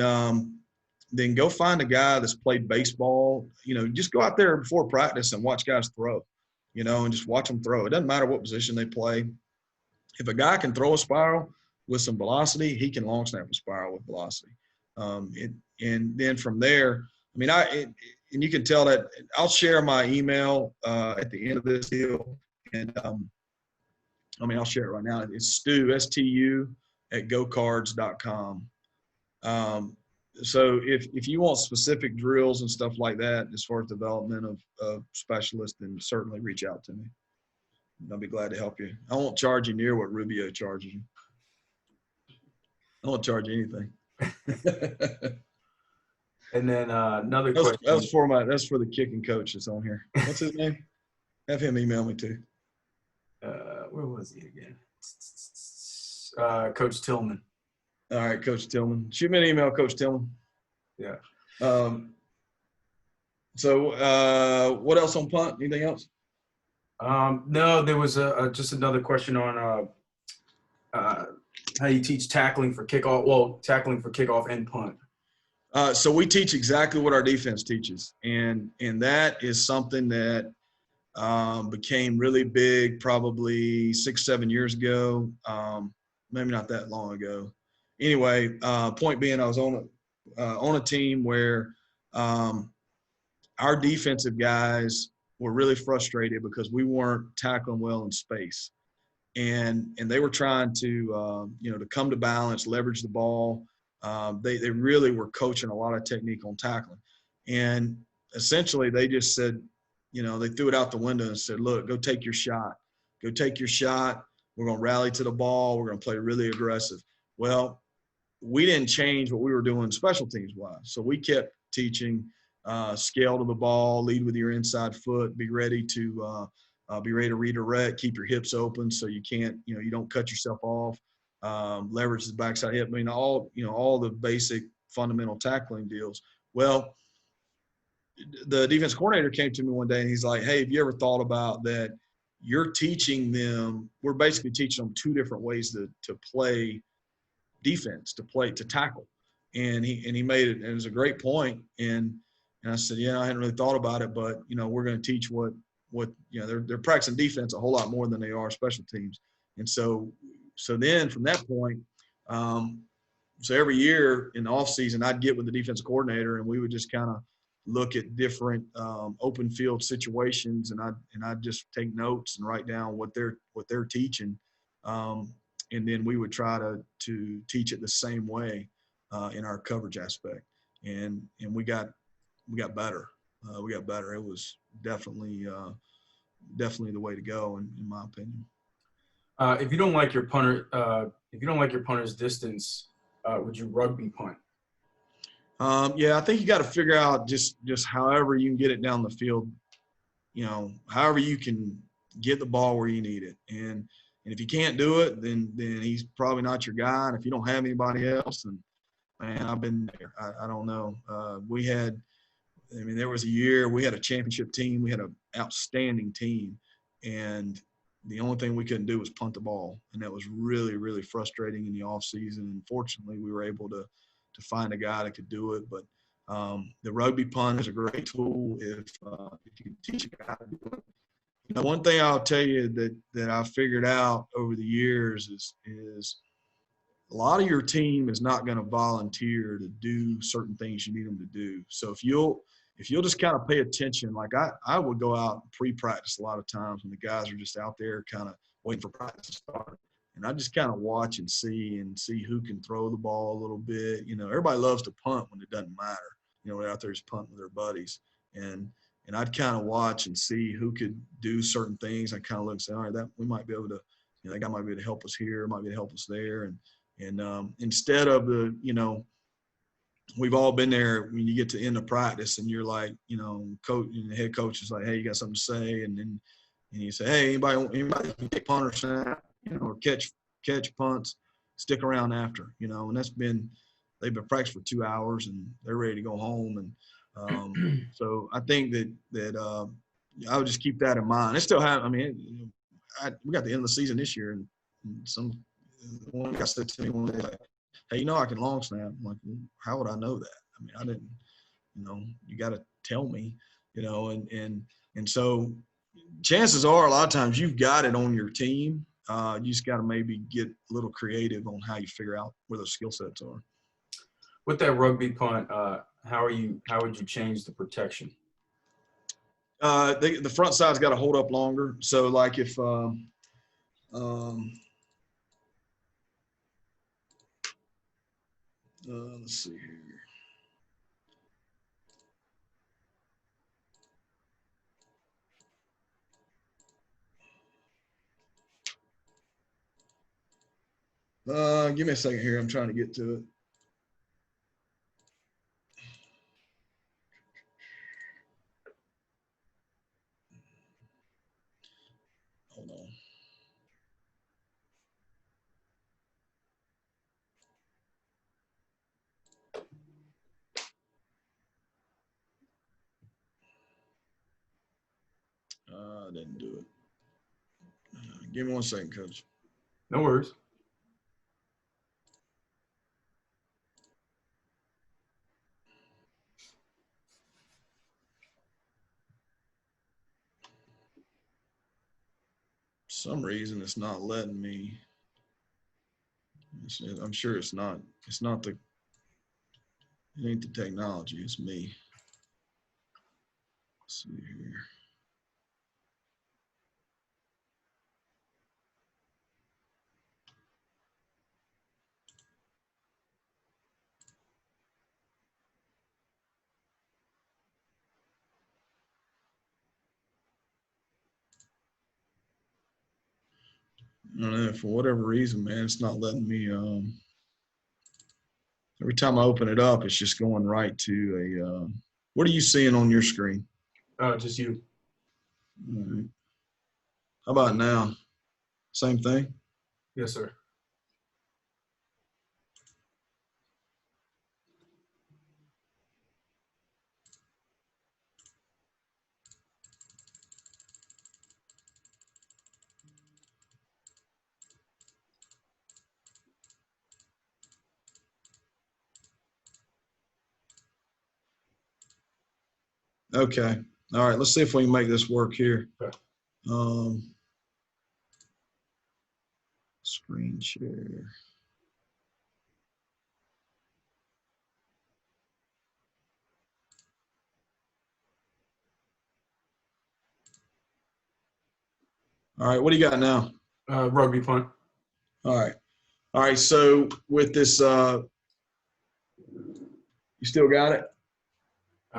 go find a guy that's played baseball. Just go out there before practice and watch guys throw. And just watch them throw. It doesn't matter what position they play. If a guy can throw a spiral with some velocity, he can long snap a spiral with velocity. And then from there, and you can tell that I'll share my email at the end of this deal. And I'll share it right now. It's Stu, S-T-U, at gocards.com. So if you want specific drills and stuff like that, as far as development of specialists, then certainly reach out to me. I'll be glad to help you. I won't charge you near what Rubio charges you. I won't charge you anything. And then another question. That's for the kicking coach that's on here. What's his name? Have him email me too. Where was he again? Coach Tillman. All right, Coach Tillman. Shoot me an email, Coach Tillman. Yeah. So what else on punt? Anything else? No, there was just another question on how you teach tackling for kickoff. Well, tackling for kickoff and punt. So we teach exactly what our defense teaches, and that is something that became really big probably 6-7 years ago, maybe not that long ago. Anyway, point being, I was on a team where our defensive guys were really frustrated because we weren't tackling well in space. And they were trying to, to come to balance, leverage the ball. They really were coaching a lot of technique on tackling. And essentially they just said, they threw it out the window and said, look, go take your shot. Go take your shot. We're going to rally to the ball. We're going to play really aggressive. Well, we didn't change what we were doing special teams wise. So we kept teaching scale to the ball, lead with your inside foot, be ready to redirect, keep your hips open so you can't, you don't cut yourself off, leverage the backside hip. I mean, all the basic fundamental tackling deals. Well, the defense coordinator came to me one day and he's like, hey, have you ever thought about that you're teaching them, we're basically teaching them two different ways to play defense, to tackle. And he made it, and it was a great point. And I said, yeah, I hadn't really thought about it, but we're going to teach what they're practicing defense a whole lot more than they are special teams. And so then from that point, so every year in the off season, I'd get with the defense coordinator and we would just kind of look at different open field situations, and I'd just take notes and write down what they're teaching. And then we would try to teach it the same way in our coverage aspect. And we got better. We got better. It was definitely the way to go, in my opinion. If you don't like your punter's distance, would you rugby punt? Yeah, I think you got to figure out just however you can get it down the field. However you can get the ball where you need it, and if you can't do it, then he's probably not your guy. And if you don't have anybody else, then man, I've been there. I don't know. There was a year we had a championship team. We had an outstanding team, and the only thing we couldn't do was punt the ball, and that was really, really frustrating in the off season. And fortunately, we were able to find a guy that could do it. But the rugby punt is a great tool if you can teach a guy to do it. One thing I'll tell you that I figured out over the years is a lot of your team is not going to volunteer to do certain things you need them to do. So if you'll just kind of pay attention, like I would go out and pre-practice a lot of times when the guys are just out there kind of waiting for practice to start. And I just kind of watch and see who can throw the ball a little bit. Everybody loves to punt when it doesn't matter. They're out there just punting with their buddies. And I'd kind of watch and see who could do certain things. I kind of look and say, all right, that we might be able to, that guy might be able to help us here, might be able to help us there. And instead of we've all been there when you get to end of practice and you're like, coach and the head coach is like, hey, you got something to say? And then you say, hey, anybody can take punt or snap, or catch punts, stick around after, and they've been practicing for 2 hours and they're ready to go home. And so I think that I would just keep that in mind. It still have. We got the end of the season this year, and one guy said to me one day, like, "Hey, I can long snap." I'm like, how would I know that? I didn't. You got to tell me. And so chances are a lot of times you've got it on your team. You just got to maybe get a little creative on how you figure out where those skill sets are. With that rugby punt, how would you change the protection? The front side's got to hold up longer. So like if let's see here. Give me a second here. I'm trying to get to it. Hold on. I didn't do it. Give me 1 second, Coach. No worries. For some reason, it's not letting me. I'm sure it's not. It's not it ain't the technology. It's me. Let's see here. I don't know, for whatever reason, man, it's not letting me. Every time I open it up, it's just going right to a. What are you seeing on your screen? Just you. All right. How about now? Same thing? Yes, sir. Okay. All right. Let's see if we can make this work here. Okay. Screen share. All right. What do you got now? Rugby punt. All right. All right. So with this, you still got it?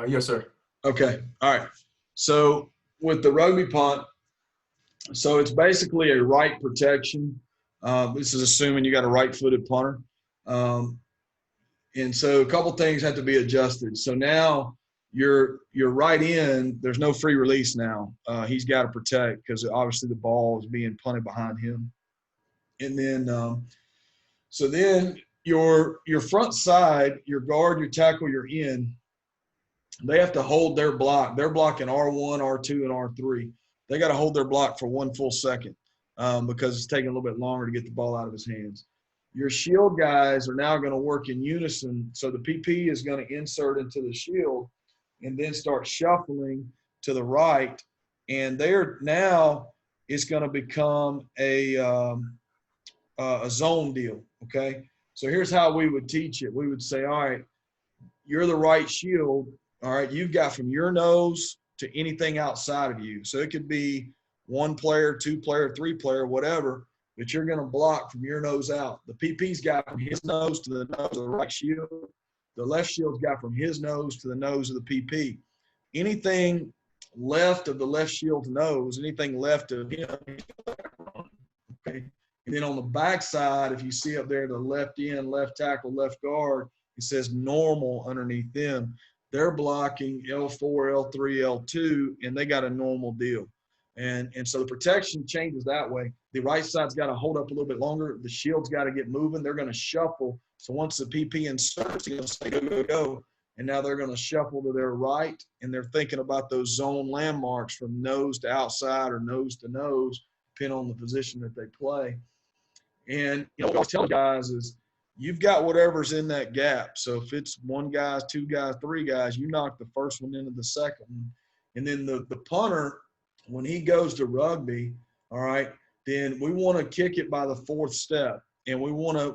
Yes, sir. Okay. All right. So with the rugby punt, so it's basically a right protection. This is assuming you got a right-footed punter. And so a couple things have to be adjusted. So now your right end, there's no free release now. He's got to protect because obviously the ball is being punted behind him. And then so then your front side, your guard, your tackle, your end, they have to hold their block. They're blocking R1, R2, and R3. They got to hold their block for 1 full second because it's taking a little bit longer to get the ball out of his hands. Your shield guys are now going to work in unison. So the PP is going to insert into the shield and then start shuffling to the right. And they're now it's going to become a zone deal. Okay. So here's how we would teach it. We would say, all right, you're the right shield. All right. You've got from your nose to anything outside of you. So it could be 1 player, 2 player, 3 player, whatever, but you're going to block from your nose out. The PP's got from his nose to the nose of the right shield. The left shield's got from his nose to the nose of the PP. Anything left of the left shield's nose, anything left of him, okay. And then on the back side, if you see up there, the left end, left tackle, left guard, it says normal underneath them. They're blocking L4, L3, L2, and they got a normal deal. And so the protection changes that way. The right side's got to hold up a little bit longer. The shield's got to get moving. They're going to shuffle. So once the PP inserts, he's going to say go, go, go. And now they're going to shuffle to their right, and they're thinking about those zone landmarks from nose to outside or nose to nose, depending on the position that they play. And what I always tell guys is you've got whatever's in that gap. So if it's 1 guy, 2 guys, 3 guys, you knock the first one into the second one. And then the punter, when he goes to rugby, all right, then we want to kick it by the 4th step, and we want to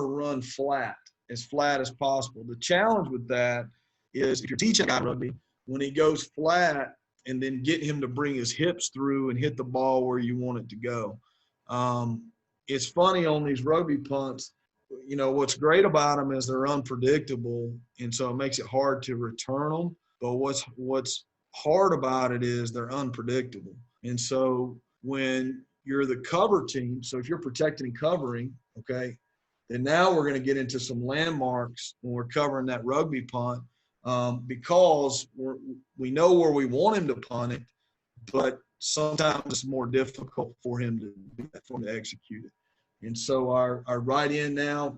run flat as possible. The challenge with that is if you're teaching a guy rugby, when he goes flat, and then get him to bring his hips through and hit the ball where you want it to go. It's funny on these rugby punts, what's great about them is they're unpredictable, and so it makes it hard to return them. But what's hard about it is they're unpredictable. And so when you're the cover team, so if you're protecting and covering, okay, then now we're going to get into some landmarks when we're covering that rugby punt because we know where we want him to punt it, but sometimes it's more difficult for him to execute it. And so our right end now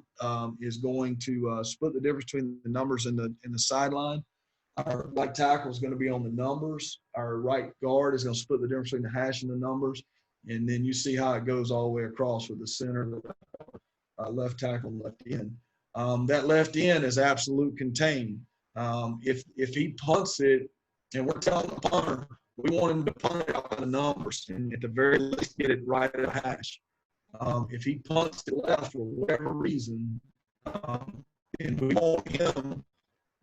is going to split the difference between the numbers and the sideline. Our right tackle is going to be on the numbers. Our right guard is going to split the difference between the hash and the numbers. And then you see how it goes all the way across with the center, left tackle, and left end. That left end is absolute contain. If he punts it, and we're telling the punter, we want him to punt it out of the numbers and at the very least get it right at a hash. If he punts it left for whatever reason, and we want him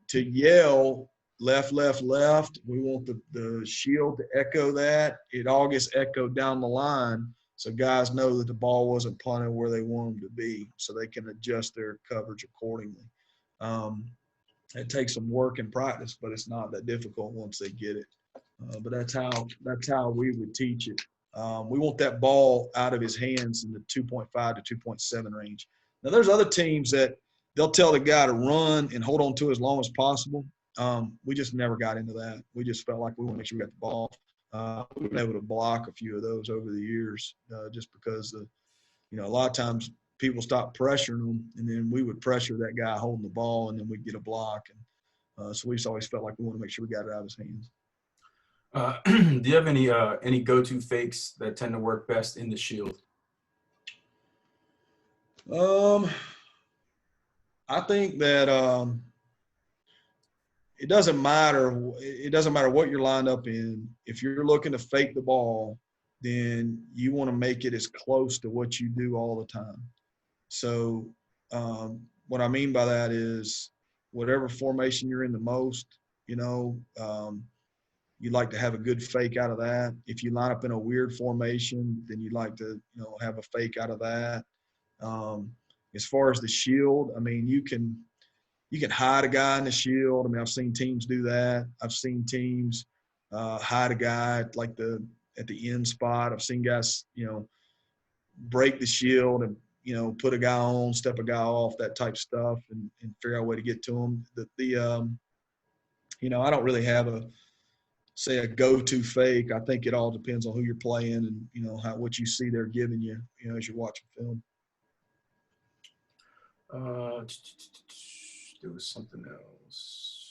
to yell left, left, left. We want the shield to echo that. It all gets echoed down the line so guys know that the ball wasn't punted where they want them to be so they can adjust their coverage accordingly. It takes some work and practice, but it's not that difficult once they get it. But that's how we would teach it. We want that ball out of his hands in the 2.5 to 2.7 range. Now, there's other teams that they'll tell the guy to run and hold on to it as long as possible. We just never got into that. We just felt like we want to make sure we got the ball. We've been able to block a few of those over the years just because, a lot of times people stop pressuring them, and then we would pressure that guy holding the ball, and then we'd get a block. And so we just always felt like we want to make sure we got it out of his hands. Do you have any go-to fakes that tend to work best in the shield? I think that it doesn't matter. It doesn't matter what you're lined up in. If you're looking to fake the ball, then you want to make it as close to what you do all the time. So what I mean by that is whatever formation you're in the most, you'd like to have a good fake out of that. If you line up in a weird formation, then you'd like to, have a fake out of that. As far as the shield, I mean, you can hide a guy in the shield. I mean, I've seen teams do that. I've seen teams hide a guy at the end spot. I've seen guys, break the shield and, put a guy on, step a guy off, that type of stuff, and figure out a way to get to him. I don't really have a go-to fake. I think it all depends on who you're playing and, what you see they're giving you, as you're watching film. There was something else.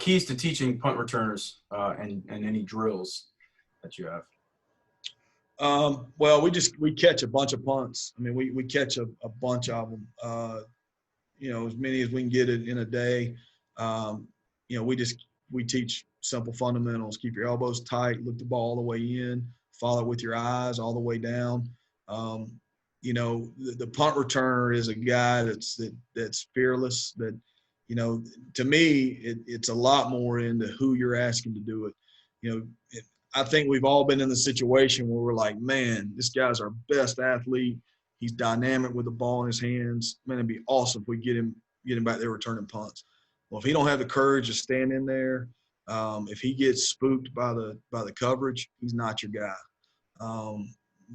Keys to teaching punt returners and any drills that you have. Well, we catch a bunch of punts. I mean, we catch a bunch of them. As many as we can get it in a day. We teach simple fundamentals. Keep your elbows tight, look the ball all the way in, follow it with your eyes all the way down. The punt returner is a guy that's fearless. That, to me, it's a lot more into who you're asking to do it. I think we've all been in the situation where we're like, man, this guy's our best athlete. He's dynamic with the ball in his hands. Man, it'd be awesome if we get him back there returning punts. Well, if he don't have the courage to stand in there, if he gets spooked by the coverage, he's not your guy.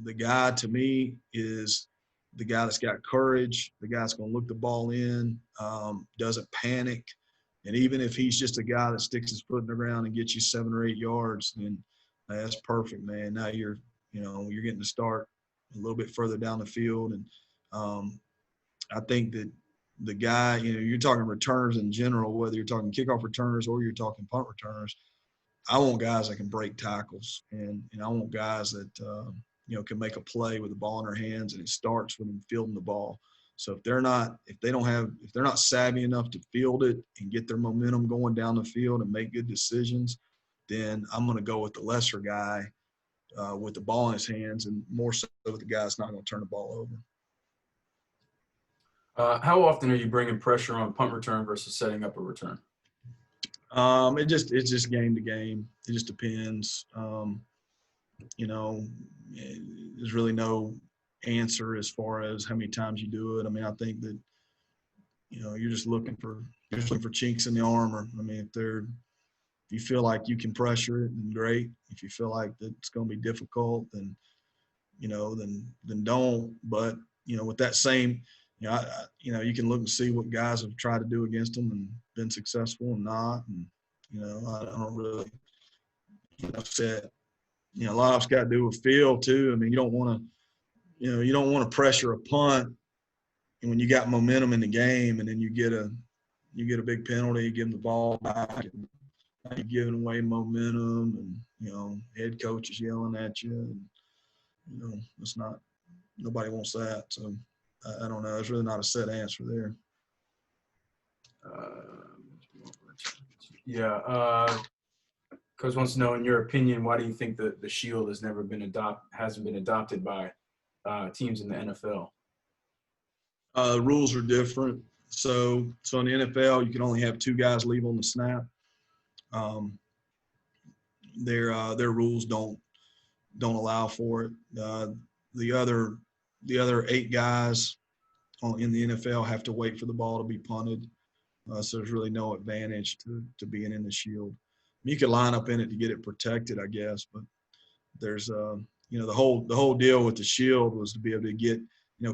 The guy to me is the guy that's got courage, the guy that's going to look the ball in, doesn't panic. And even if he's just a guy that sticks his foot in the ground and gets you 7 or 8 yards, then that's perfect, man. Now you're getting to start a little bit further down the field. And I think that the guy, you're talking returners in general, whether you're talking kickoff returners or you're talking punt returners, I want guys that can break tackles, and I want guys that can make a play with the ball in their hands, and it starts with them fielding the ball. So if they're not savvy enough to field it and get their momentum going down the field and make good decisions, then I'm going to go with the lesser guy with the ball in his hands, and more so with the guy that's not going to turn the ball over. How often are you bringing pressure on punt return versus setting up a return? It's just game to game. It just depends. There's really no answer as far as how many times you do it. I mean, I think that you're just looking for chinks in the armor. I mean, if you feel like you can pressure it, then great. If you feel like that it's going to be difficult, then then don't. But with that same, you can look and see what guys have tried to do against them and been successful and not. And I don't really set. A lot of it's got to do with feel too. I mean, you don't want to pressure a punt, and when you got momentum in the game, and then you get a big penalty, you give them the ball back, and you're giving away momentum, and head coach is yelling at you, and it's not. Nobody wants that. So I don't know. There's really not a set answer there. Coach wants to know, in your opinion, why do you think that the shield hasn't been adopted by teams in the NFL? The rules are different. So in the NFL, you can only have 2 guys leave on the snap. Their rules don't allow for it. The other 8 guys in the NFL have to wait for the ball to be punted. So there's really no advantage to being in the shield. You could line up in it to get it protected, I guess. But there's, the whole deal with the shield was to be able to get,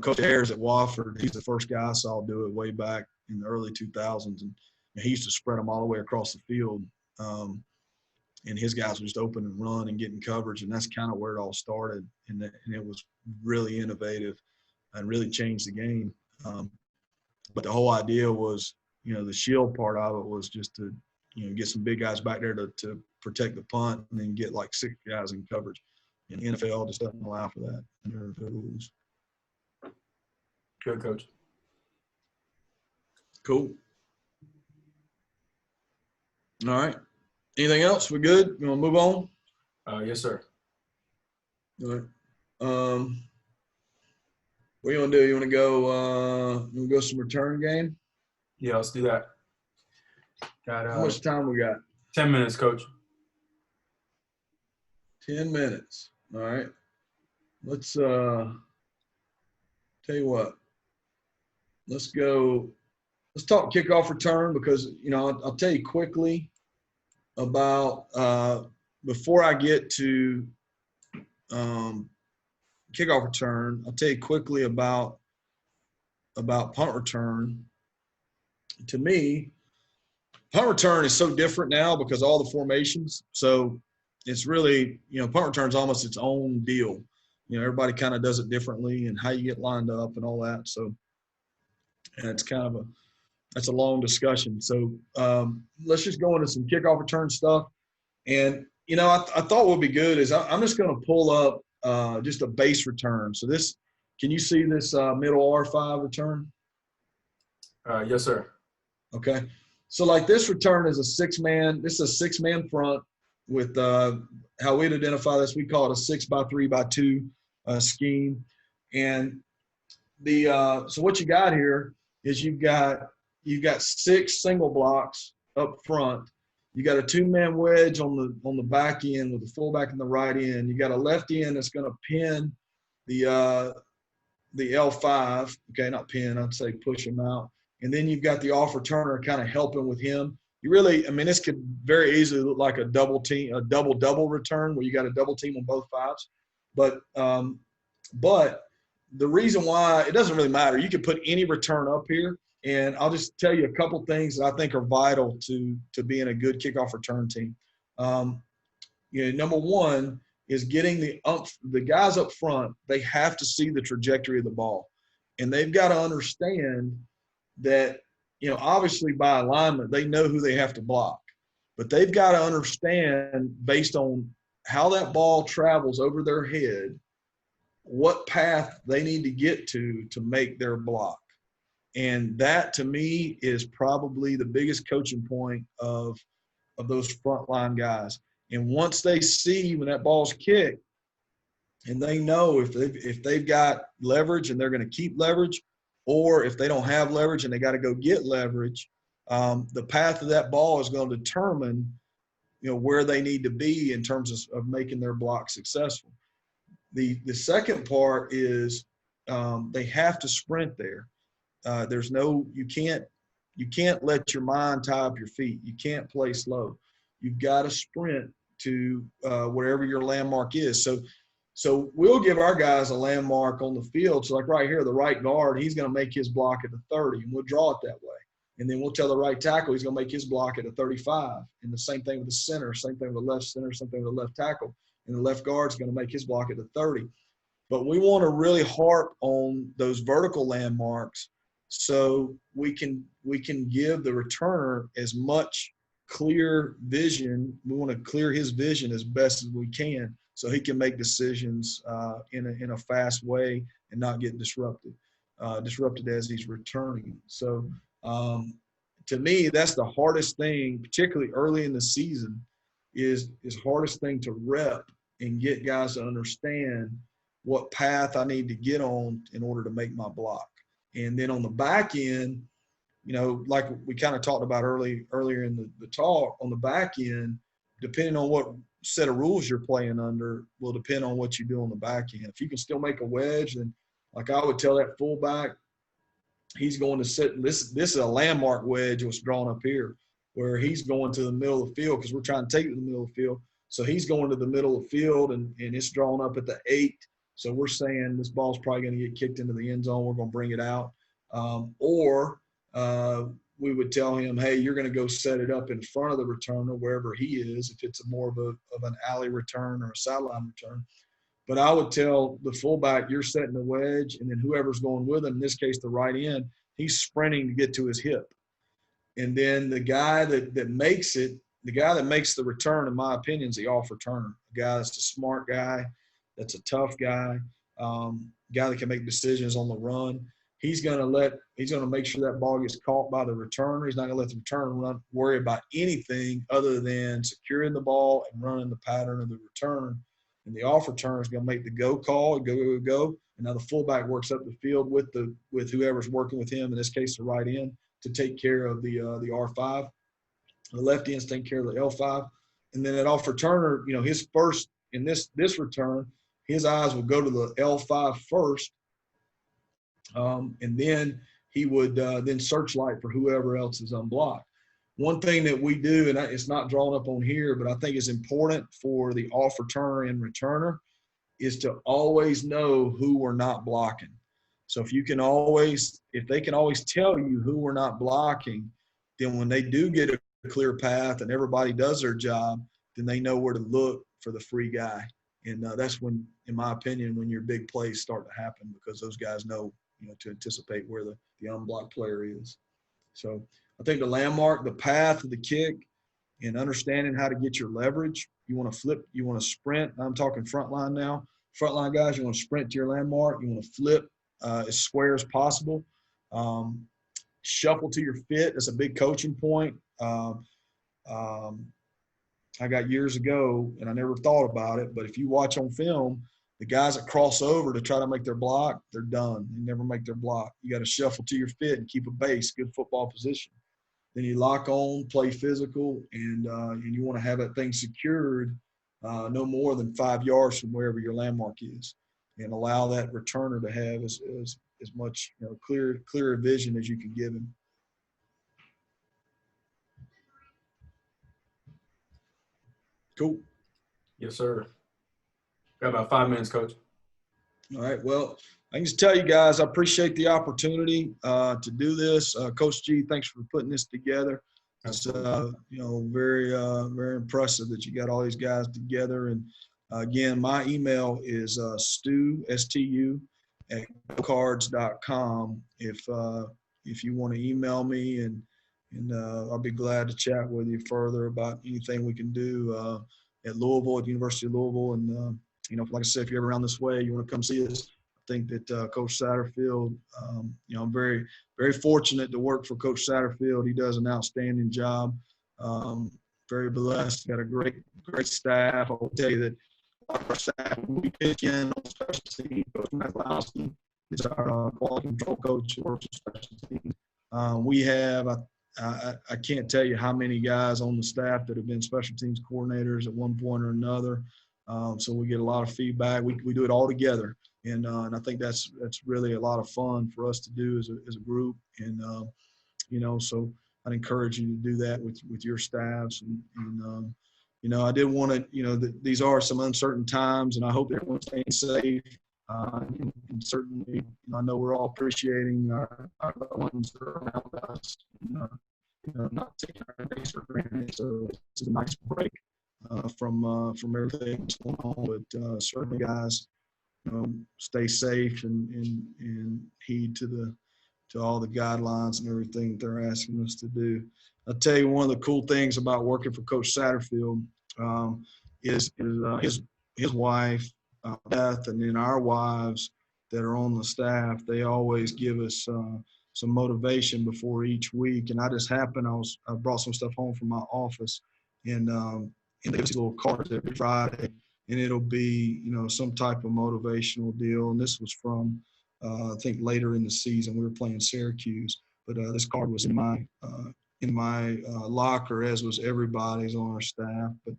Coach Ayers at Wofford. He's the first guy I saw do it way back in the early 2000s, and he used to spread them all the way across the field. And his guys would just open and run and get in coverage, and that's kind of where it all started. And it was really innovative and really changed the game. But the whole idea was, the shield part of it was just to, get some big guys back there to protect the punt and then get like 6 guys in coverage. And the NFL just doesn't allow for that under the rules. Good, Coach. Cool. All right. Anything else? We good? You want to move on? Yes, sir. All right. What do you want to do? You want to go some return game? Yeah, let's do that. Got How much time we got? 10 minutes, Coach. 10 minutes. All right. Let's tell you what. Let's talk kickoff return because, I'll tell you quickly about before I get to kickoff return, I'll tell you quickly about punt return. To me, punt return is so different now because of all the formations. So it's really, punt return is almost its own deal. Everybody kind of does it differently and how you get lined up and all that. So it's that's a long discussion. So let's just go into some kickoff return stuff. And, I thought what would be good is I'm just going to pull up just a base return. So can you see this middle R5 return? Yes, sir. Okay. So like this return is a 6-man. This is a 6-man front with how we'd identify this. We call it a 6x3x2 scheme. And so what you got here is you've got 6 single blocks up front. You got a 2-man wedge on the back end with the fullback in the right end. You got a left end that's going to pin the L5. Okay, not pin. I'd say push him out. And then you've got the off returner kind of helping with him. You really, this could very easily look like a double return where you got a double team on both sides. But the reason why it doesn't really matter, you could put any return up here. And I'll just tell you a couple things that I think are vital to being a good kickoff return team. Number one is getting the guys up front. They have to see the trajectory of the ball, and they've got to understand that obviously by alignment they know who they have to block, but they've got to understand based on how that ball travels over their head what path they need to get to make their block. And that, to me, is probably the biggest coaching point of those frontline guys. And once they see when that ball's kicked, and they know if they've got leverage and they're going to keep leverage, or if they don't have leverage and they got to go get leverage, the path of that ball is going to determine, where they need to be in terms of making their block successful. The second part is they have to sprint there. You can't let your mind tie up your feet. You can't play slow. You've got to sprint to wherever your landmark is. So we'll give our guys a landmark on the field. So like right here, the right guard, he's going to make his block at the 30, and we'll draw it that way. And then we'll tell the right tackle he's going to make his block at the 35. And the same thing with the center, same thing with the left center, same thing with the left tackle. And the left guard's going to make his block at the 30. But we want to really harp on those vertical landmarks so we can give the returner as much clear vision. We want to clear his vision as best as we can so he can make decisions in a fast way and not get disrupted as he's returning. So to me, that's the hardest thing, particularly early in the season, is hardest thing to rep and get guys to understand what path I need to get on in order to make my block. And then on the back end, like we kind of talked about earlier in the talk, on the back end, depending on what set of rules you're playing under will depend on what you do on the back end. If you can still make a wedge, then like I would tell that fullback, he's going to sit. This is a landmark wedge what's drawn up here. where he's going to the middle of the field because we're trying to take it to the middle of the field. So he's going to the middle of the field, and it's drawn up at the 8. So we're saying this ball's probably going to get kicked into the end zone. We're going to bring it out. Or we would tell him, hey, you're going to go set it up in front of the returner wherever he is, if it's more of an alley return or a sideline return. But I would tell the fullback, you're setting the wedge, and then whoever's going with him, in this case the right end, he's sprinting to get to his hip. And then the guy that makes it, the guy that makes the return, in my opinion, is the off returner. A guy that's a smart guy, that's a tough guy, guy that can make decisions on the run. He's going to make sure that ball gets caught by the returner. He's not going to let the returner worry about anything other than securing the ball and running the pattern of the return. And the off returner is going to make the go call, go. And now the fullback works up the field with whoever's working with him, in this case the right end, to take care of the R5. The left end's taking care of the L5. And then that off returner, his first in this return, his eyes will go to the L5 first. And then he would then searchlight for whoever else is unblocked. One thing that we do, and it's not drawn up on here, but I think is important for the off returner and returner, is to always know who we're not blocking. So if they can always tell you who we're not blocking, then when they do get a clear path and everybody does their job, then they know where to look for the free guy. And that's when, in my opinion, when your big plays start to happen, because those guys know, to anticipate where the unblocked player is. So I think the landmark, the path of the kick, and understanding how to get your leverage. You want to flip, you want to sprint. I'm talking front line now. Front line guys, you want to sprint to your landmark. You want to flip as square as possible. Shuffle to your fit. That's a big coaching point. I got years ago, and I never thought about it, but if you watch on film, the guys that cross over to try to make their block, they're done. They never make their block. You got to shuffle to your fit and keep a base, good football position. Then you lock on, play physical, and you want to have that thing secured no more than 5 yards from wherever your landmark is, and allow that returner to have as much clearer vision as you can give him. Cool. Yes, sir. Got about 5 minutes, Coach. All right. Well, I can just tell you guys, I appreciate the opportunity to do this. Coach G, thanks for putting this together. It's very impressive that you got all these guys together. And again, my email is stu, S-T-U, at cards.com. If you want to email me, and I'll be glad to chat with you further about anything we can do at Louisville, at the University of Louisville. And like I said, if you're ever around this way, you want to come see us. I think that Coach Satterfield, I'm very, very fortunate to work for Coach Satterfield. He does an outstanding job. Very blessed. Got a great staff. I will tell you that our staff, we pitch in on special teams. Coach McLeod is our quality control coach who works on special teams. We have, I can't tell you how many guys on the staff that have been special teams coordinators at one point or another. So we get a lot of feedback. We do it all together. And I think that's really a lot of fun for us to do as a group. And, so I'd encourage you to do that with your staffs. And I did want to, these are some uncertain times, and I hope everyone's staying safe. And certainly, I know we're all appreciating our loved ones that are around us, not taking our days for granted. So it's a nice break from everything that's going on. But certainly, guys, stay safe and heed to all the guidelines and everything that they're asking us to do. I'll tell you, one of the cool things about working for Coach Satterfield is his wife, Beth, and then our wives that are on the staff. They always give us some motivation before each week. And I just happened, I brought some stuff home from my office, and they give us little cards every Friday. And it'll be, some type of motivational deal. And this was from, I think, later in the season. We were playing Syracuse, but this card was in my locker, as was everybody's on our staff. But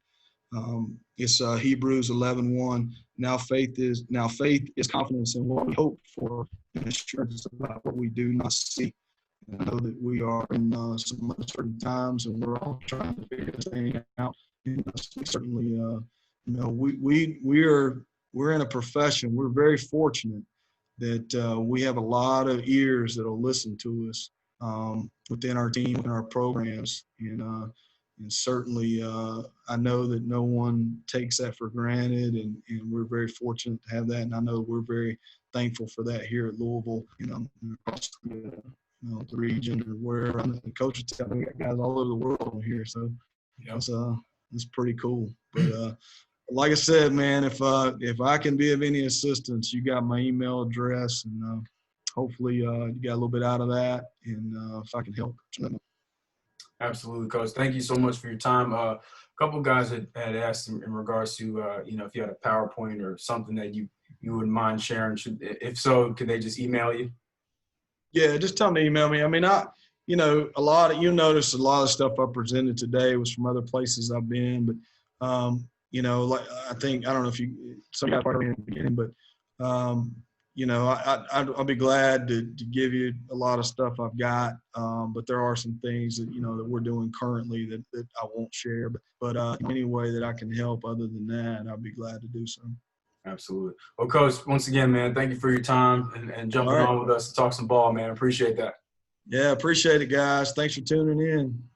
it's Hebrews 11:1. Now faith is confidence in what we hope for, and assurance about what we do not see. I know that we are in some uncertain times, and we're all trying to figure this thing out. And certainly, we're in a profession. We're very fortunate that we have a lot of ears that'll listen to us within our team and our programs. And certainly, I know that no one takes that for granted, and we're very fortunate to have that. And I know we're very thankful for that here at Louisville, across the region or wherever. The coaches tell me we got guys all over the world on here, so it's pretty cool. But like I said, man, if I can be of any assistance, you got my email address, and hopefully you got a little bit out of that, and if I can help. Absolutely, Coach. Thank you so much for your time. A couple guys had asked in regards to, if you had a PowerPoint or something that you wouldn't mind sharing. If so, could they just email you? Yeah, just tell them to email me. I mean, you notice a lot of stuff I presented today was from other places I've been, but like I don't know if some got part of me in the beginning, but I'll be glad to give you a lot of stuff I've got. But there are some things that that we're doing currently that I won't share. But any way that I can help other than that, I'll be glad to do so. Absolutely. Well, Coach, once again, man, thank you for your time and jumping on with us to talk some ball, man. Appreciate that. Yeah, appreciate it, guys. Thanks for tuning in.